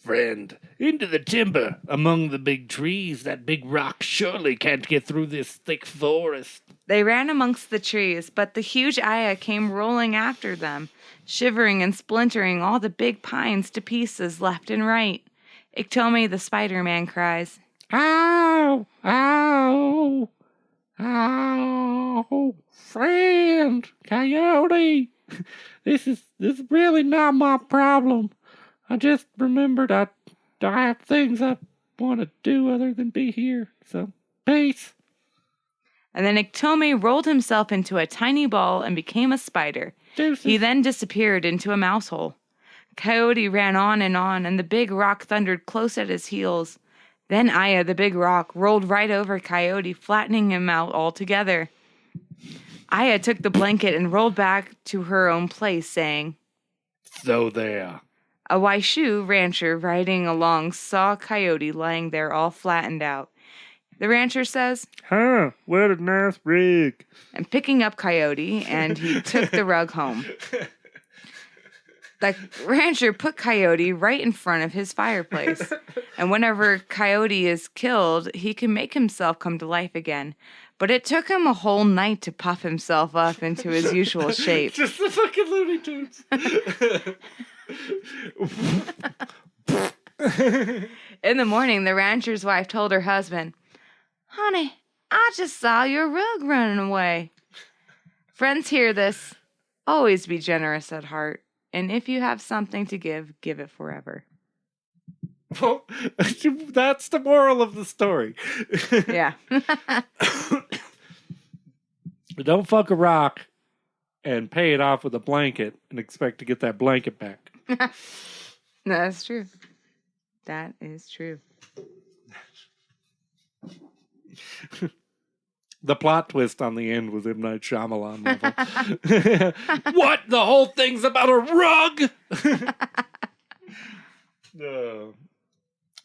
Friend, into the timber, among the big trees. That big rock surely can't get through this thick forest. They ran amongst the trees, but the huge Aya came rolling after them, shivering and splintering all the big pines to pieces left and right. Iktomi the Spider-Man cries, Ow! Ow! Ow! Friend! Coyote! This is really not my problem. I just remembered I have things I want to do other than be here. So, peace. And then Iktomi rolled himself into a tiny ball and became a spider. Deuces. He then disappeared into a mouse hole. Coyote ran on, and the big rock thundered close at his heels. Then Aya, the big rock, rolled right over Coyote, flattening him out altogether. Aya took the blanket and rolled back to her own place, saying, So there. A Waishu rancher riding along saw Coyote lying there all flattened out. The rancher says, Huh, what a nice rig. And picking up Coyote, and he took the rug home. The rancher put Coyote right in front of his fireplace. And whenever Coyote is killed, he can make himself come to life again. But it took him a whole night to puff himself up into his usual shape. Just the fucking Looney Tunes. In the morning, the rancher's wife told her husband, Honey, I just saw your rug running away. Friends hear this. Always be generous at heart. And if you have something to give it forever. Well, that's the moral of the story. Yeah. Don't fuck a rock and pay it off with a blanket and expect to get that blanket back. That's true. That is true. The plot twist on the end was M. Night Shyamalan level. What? The whole thing's about a rug? No.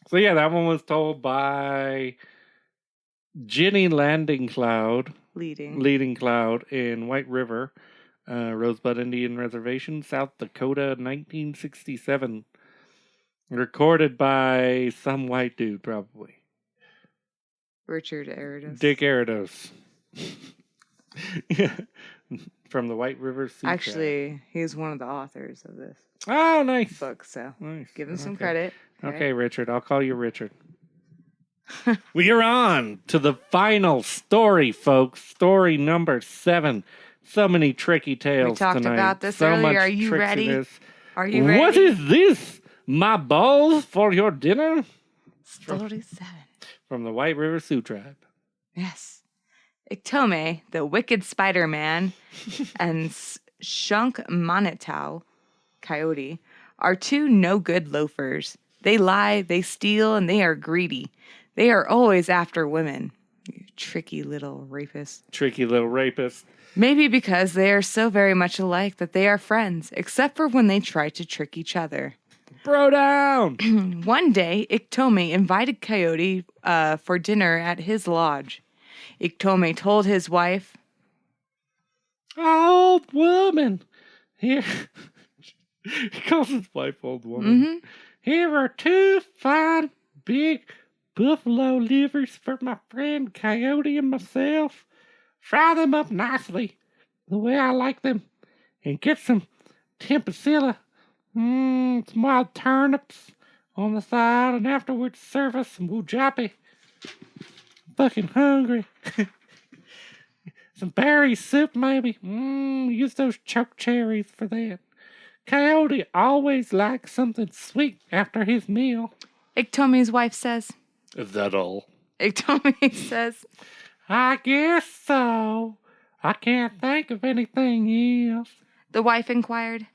So yeah, that one was told by Ginny Landing Cloud. Leading Cloud in White River, Rosebud Indian Reservation, South Dakota, 1967. Recorded by some white dude, probably. Richard Eridos. Dick Eridos. Yeah. From the White River Sea Actually, he's one of the authors of this nice book, so nice. Give him some credit. Okay, Richard. I'll call you Richard. We are on to the final story, folks. Story number 7. So many tricky tales tonight. We talked about this so earlier. Are you ready? Are you ready? What is this? My balls for your dinner? Story 7. From the White River Sioux Tribe. Yes. Iktomi, the wicked Spider-Man, and Shunk Manitau, Coyote, are 2 no-good loafers. They lie, they steal, and they are greedy. They are always after women. You tricky little rapist. Tricky little rapist. Maybe because they are so very much alike that they are friends, except for when they try to trick each other. Bro down! One day, Iktomi invited Coyote for dinner at his lodge. Iktomi told his wife, Old woman, here... He calls his wife old woman. Mm-hmm. Here are 2 fine, big buffalo livers for my friend Coyote and myself. Fry them up nicely, the way I like them, and get some tempasilla, some wild turnips on the side, and afterwards serve us some wujapi. I'm fucking hungry. Some berry soup, maybe. Use those choke cherries for that. Coyote always likes something sweet after his meal. Iktomi's wife says. Is that all? Iktomi says. I guess so. I can't think of anything else. The wife inquired.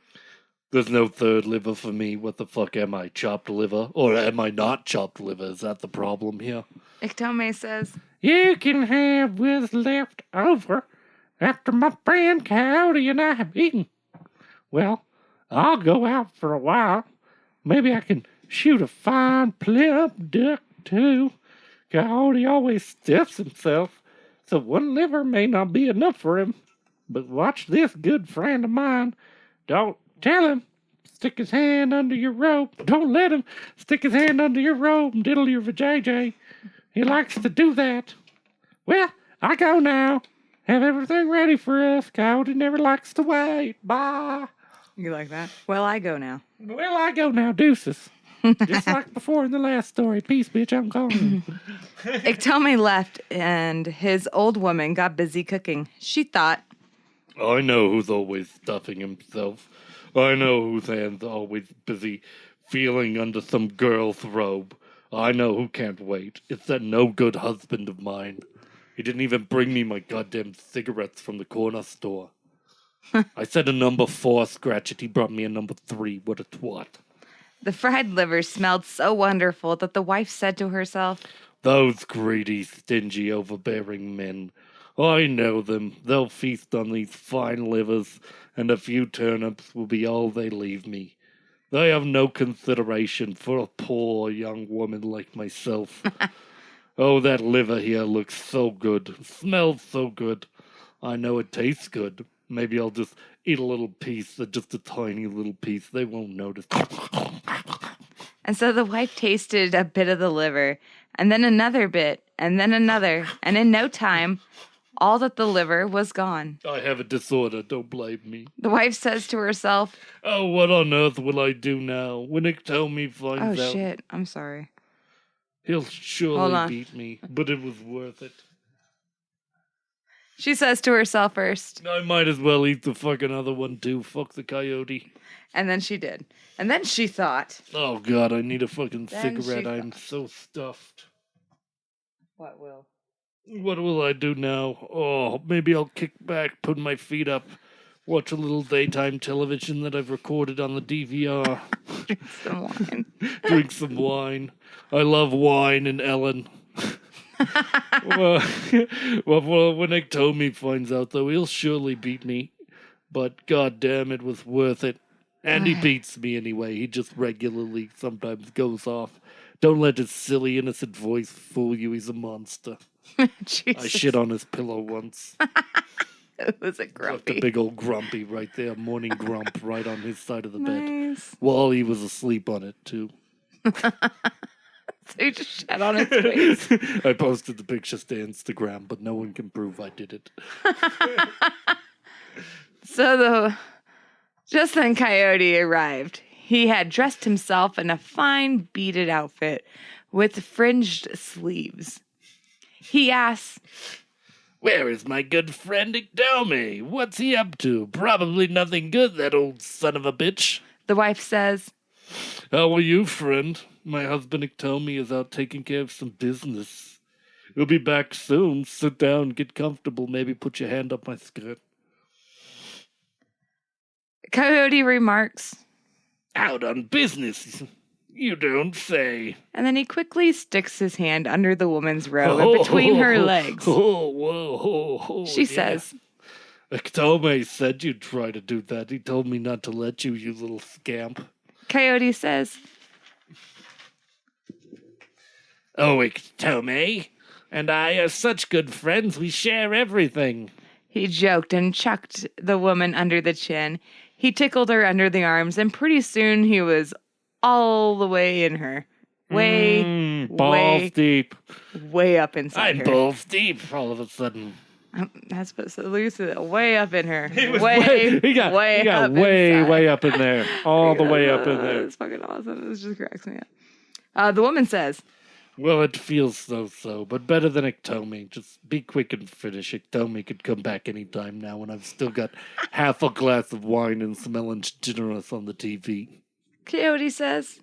There's no third liver for me. What the fuck am I, chopped liver? Or am I not chopped liver? Is that the problem here? Iktomi says. You can have what's left over after my friend Coyote and I have eaten. Well, I'll go out for a while. Maybe I can shoot a fine, plump duck, too. Coyote always stuffs himself, so 1 liver may not be enough for him. But watch this, good friend of mine. Don't tell him Stick his hand under your rope. Don't let him stick his hand under your robe and diddle your vajayjay. He likes to do that. Well, I go now. Have everything ready for us. Coyote never likes to wait. Bye. You like that? Well, I go now. Well, I go now. Deuces. Just like before in the last story. Peace, bitch. I'm gone. Iktomi left, and his old woman got busy cooking. She thought, I know who's always stuffing himself. I know whose hand's always busy feeling under some girl's robe. I know who can't wait. It's that no-good husband of mine. He didn't even bring me my goddamn cigarettes from the corner store. I said a number 4, scratch it. He brought me a number 3. What a twat. the fried liver smelled so wonderful that the wife said to herself, Those greedy, stingy, overbearing men. I know them. They'll feast on these fine livers, and a few turnips will be all they leave me. They have no consideration for a poor young woman like myself. Oh, that liver here looks so good, smells so good. I know it tastes good. Maybe I'll just eat a little piece, just a tiny little piece. They won't notice. and so the wife tasted a bit of the liver, and then another bit, and then another, and in no time, all that the liver was gone. I have a disorder, don't blame me. The wife says to herself, Oh, what on earth will I do now? When Iktomi finds oh out, shit, I'm sorry. he'll Hold surely on. beat me, but it was worth it. She says to herself first, I might as well eat the fucking other one too. Fuck the coyote. and then she did. And then she thought, Oh god, I need a fucking Then cigarette. she I'm so stuffed. what will? What will I do now? Oh, maybe I'll kick back, put my feet up, watch a little daytime television that I've recorded on the DVR, Some wine. drink some wine. I love wine and Ellen. well, when Iktomi finds out, though, he'll surely beat me. But god damn, it was worth it. And he beats me anyway. He just regularly sometimes goes off. Don't let his silly, innocent voice fool you. He's a monster. Jesus. I shit on his pillow once. It was a Left a grumpy. big old grumpy right there, morning grump right on his side of the bed. Nice. While he was asleep on it, too. So he just shat on his face. I posted the pictures to Instagram, but no one can prove I did it. Just then Coyote arrived. He had dressed himself in a fine beaded outfit with fringed sleeves. He asked, Where is my good friend Iktomi? What's he up to? Probably nothing good, that old son of a bitch. the wife says, How are you, friend? My husband Iktomi is out taking care of some business. He'll be back soon. Sit down, get comfortable, maybe put your hand up my skirt. Coyote remarks, Out on business? You don't say. and then he quickly sticks his hand under the woman's robe and between her legs. She says, Iktomi said you'd try to do that. He told me not to let you, you little scamp. Coyote says, Oh, Iktomi and I are such good friends, we share everything. he joked and chucked the woman under the chin. He tickled her under the arms, and pretty soon he was all the way in her. Balls deep. Way up inside I'm her. balls deep all of a sudden. That's supposed to lose it. Way up in her. He got way up in there. All the way up in there. It's fucking awesome. This just cracks me up. The woman says, Well, it feels so, but better than Iktomi. Just be quick and finish. Iktomi could come back any time now, and I've still got half a glass of wine and some Ellen DeGeneres on the TV. Coyote says,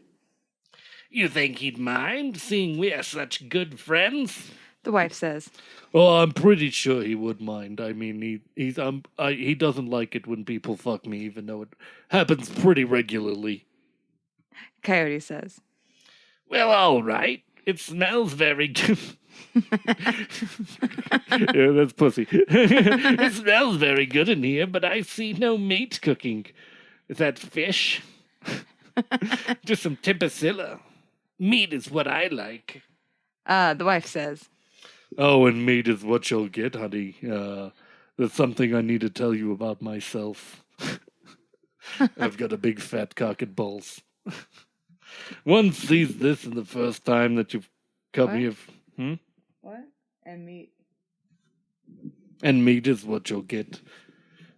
You think he'd mind, seeing we are such good friends? the wife says, Oh, I'm pretty sure he would mind. I mean, he doesn't like it when people fuck me, even though it happens pretty regularly. Coyote says, Well, all right. It smells very good. Yeah, that's pussy. It smells very good in here, but I see no meat cooking. Is that fish? Just some tipicilla. Meat is what I like. the wife says, Oh, and meat is what you'll get, honey. There's something I need to tell you about myself. I've got a big fat cock and balls. One sees this in the first time that you've come What? here. What? And meat. And meat is what you'll get.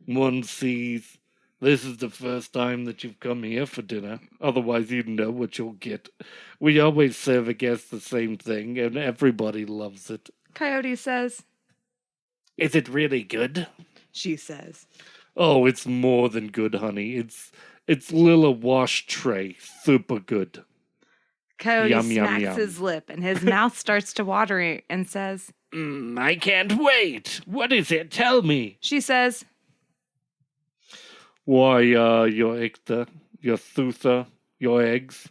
One sees this is the first time that you've come here for dinner. Otherwise, you know what you'll get. We always serve a guest the same thing, and everybody loves it. Coyote says. Is it really good? She says. Oh, it's more than good, honey. It's little wash tray. Super good. Coyote Yum, yum, smacks yum. his lip and his mouth starts to water and says. I can't wait. What is it? Tell me. She says. Why, your icta, your thutha, your eggs.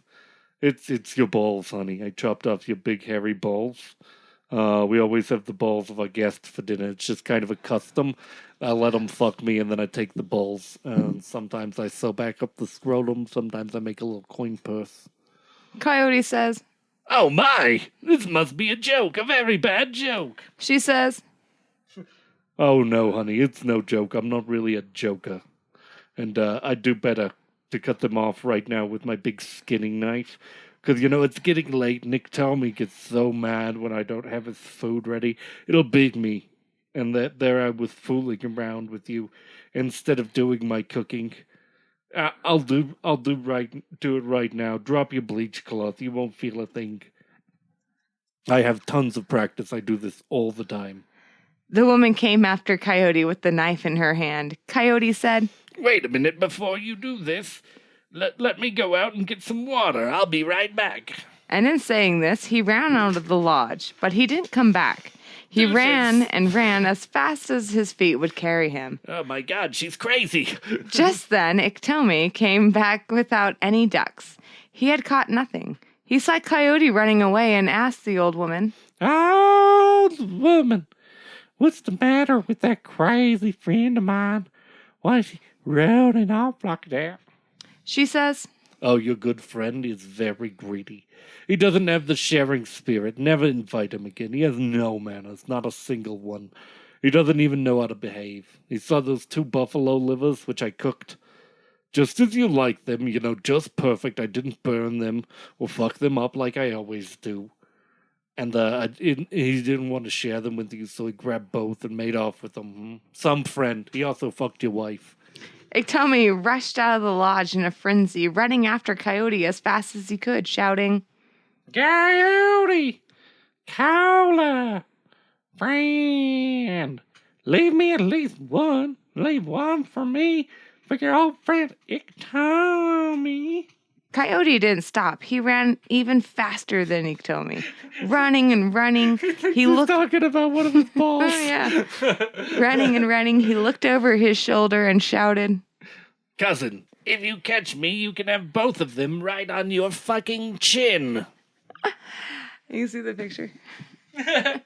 It's your balls, honey. I chopped off your big hairy balls. We always have the balls of our guests for dinner. It's just kind of a custom. I let them fuck me, and then I take the balls. And sometimes I sew back up the scrotum. Sometimes I make a little coin purse. Coyote says. Oh my! This must be a joke, a very bad joke. She says. Oh no, honey, it's no joke. I'm not really a joker. And I'd do better to cut them off right now with my big skinning knife. Because, it's getting late. Nick Tommy gets so mad when I don't have his food ready. It'll beat me. And there I was fooling around with you instead of doing my cooking. I'll do it right now. Drop your bleach cloth. You won't feel a thing. I have tons of practice. I do this all the time. The woman came after Coyote with the knife in her hand. Coyote said, Wait a minute before you do this. Let me go out and get some water. I'll be right back. And in saying this, he ran out of the lodge, but he didn't come back. He Deuces. ran and ran as fast as his feet would carry him. Oh my God, she's crazy. Just then, Iktomi came back without any ducks. He had caught nothing. He saw Coyote running away and asked the old woman, Old woman, what's the matter with that crazy friend of mine? Why is she running off like that? She says, Oh, your good friend is very greedy. He doesn't have the sharing spirit. Never invite him again. He has no manners, not a single one. He doesn't even know how to behave. He saw those 2 buffalo livers, which I cooked. Just as you like them, just perfect. I didn't burn them or fuck them up like I always do. And he didn't want to share them with you, so he grabbed both and made off with them. Some friend. He also fucked your wife. Iktomi rushed out of the lodge in a frenzy, running after Coyote as fast as he could, shouting, Coyote! Cola! Friend! Leave me at least one. Leave one for me, for your old friend Iktomi. Coyote didn't stop. He ran even faster than Iktomi. Running and running, he looked... talking about one of his balls. Oh, yeah. Running and running, he looked over his shoulder and shouted, Cousin, if you catch me, you can have both of them right on your fucking chin. You see the picture? The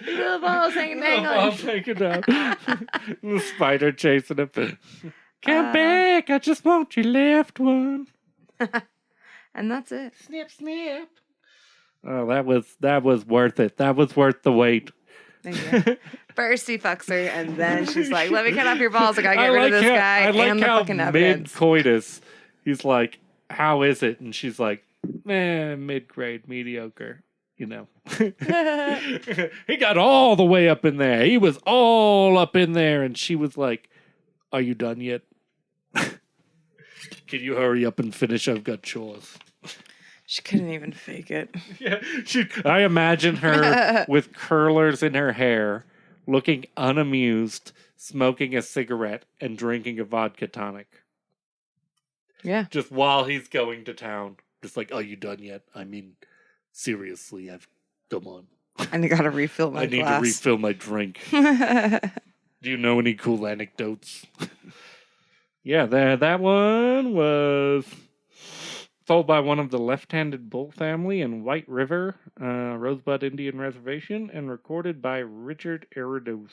little balls hanging I'll dangling. take it out. The spider chasing him. Come back, I just want your left one. And that's it. Snip, snip. Oh, that was worth it. That was worth the wait. Thank you. First he fucks her, and then she's like, let me cut off your balls. I gotta get rid of this guy and the fucking evidence. Mid-coitus, he's like, how is it? And she's like, mid-grade, mediocre. He got all the way up in there. He was all up in there, and she was like, are you done yet? Can you hurry up and finish? I've got chores. She couldn't even fake it. Yeah, I imagine her with curlers in her hair, looking unamused, smoking a cigarette, and drinking a vodka tonic. Yeah. Just while he's going to town. Just like, are you done yet? I mean, seriously, come on. And I gotta refill my I need glass. to refill my drink. Do you know any cool anecdotes? Yeah, that one was sold by one of the left-handed bull family in White River, Rosebud Indian Reservation, and recorded by Richard Eridos.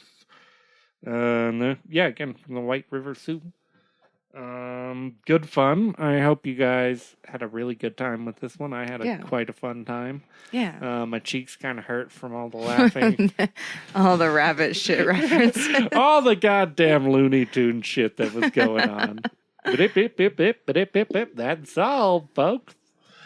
Again, from the White River Sioux. Good fun. I hope you guys had a really good time with this one. I had quite a fun time. Yeah. My cheeks kind of hurt from all the laughing. All the rabbit shit references. All the goddamn Looney Tune shit that was going on. That's all, folks.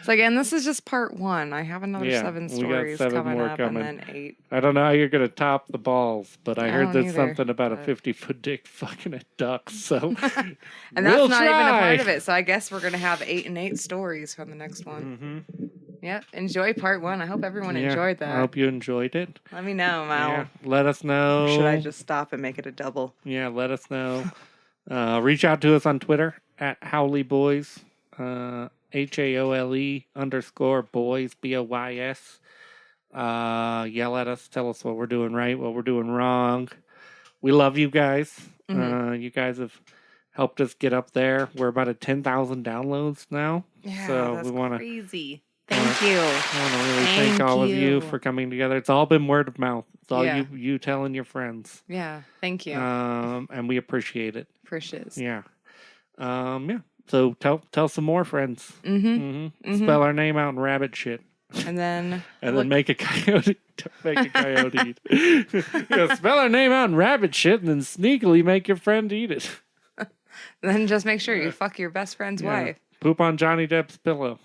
So again, this is just part 1. I have another Yeah, 7 we got stories 7 coming more up, coming. and then 8. I don't know how you're going to top the balls, but I I heard don't there's either, something about a but- 50-foot dick fucking a duck, so And we'll that's not even a try. part of it. So I guess we're going to have 8 and 8 stories from the next one. Yep. Enjoy part 1. I hope everyone enjoyed that. I hope you enjoyed it. Let me know, Mal. Yeah, let us know. Or should I just stop and make it a double? Yeah, let us know. Reach out to us on Twitter at HowleyBoys, HAOLE_boys, BOYS. Yell at us, tell us what we're doing right, what we're doing wrong. We love you guys. You guys have helped us get up there. We're about at 10,000 downloads now. Yeah, so that's we want to crazy. Thank you. I want to really thank all of you for coming together. It's all been word of mouth. It's all you telling your friends. Yeah, thank you. And we appreciate it. For shiz. Yeah. Yeah. So tell some more friends. Spell our name out in rabbit shit. And then then make a coyote. Make a coyote eat. Spell our name out in rabbit shit and then sneakily make your friend eat it. Then just make sure you fuck your best friend's wife. Poop on Johnny Depp's pillow.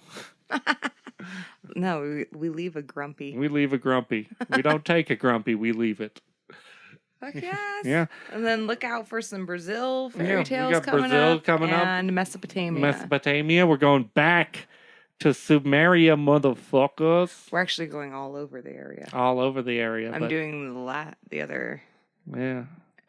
No, we leave a grumpy. We leave a grumpy. We don't take a grumpy. We leave it. Fuck yes. Yeah. And then look out for some Brazil fairy we tales got coming Brazil up. coming up. And Mesopotamia. Mesopotamia. We're going back to Sumeria, motherfuckers. We're actually going all over the area. All over the area. I'm doing the other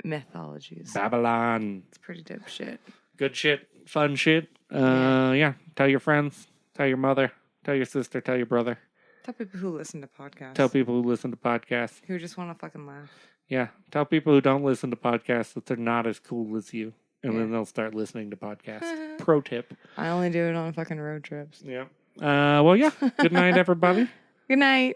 mythologies. Babylon. It's pretty dope shit. Good shit. Fun shit. Yeah. Tell your friends. Tell your mother. Tell your sister. Tell your brother. Tell people who listen to podcasts. Tell people who listen to podcasts. Who just want to fucking laugh. Yeah. Tell people who don't listen to podcasts that they're not as cool as you. And then they'll start listening to podcasts. Pro tip. I only do it on fucking road trips. Yeah. Well, yeah. Good night, everybody. Good night.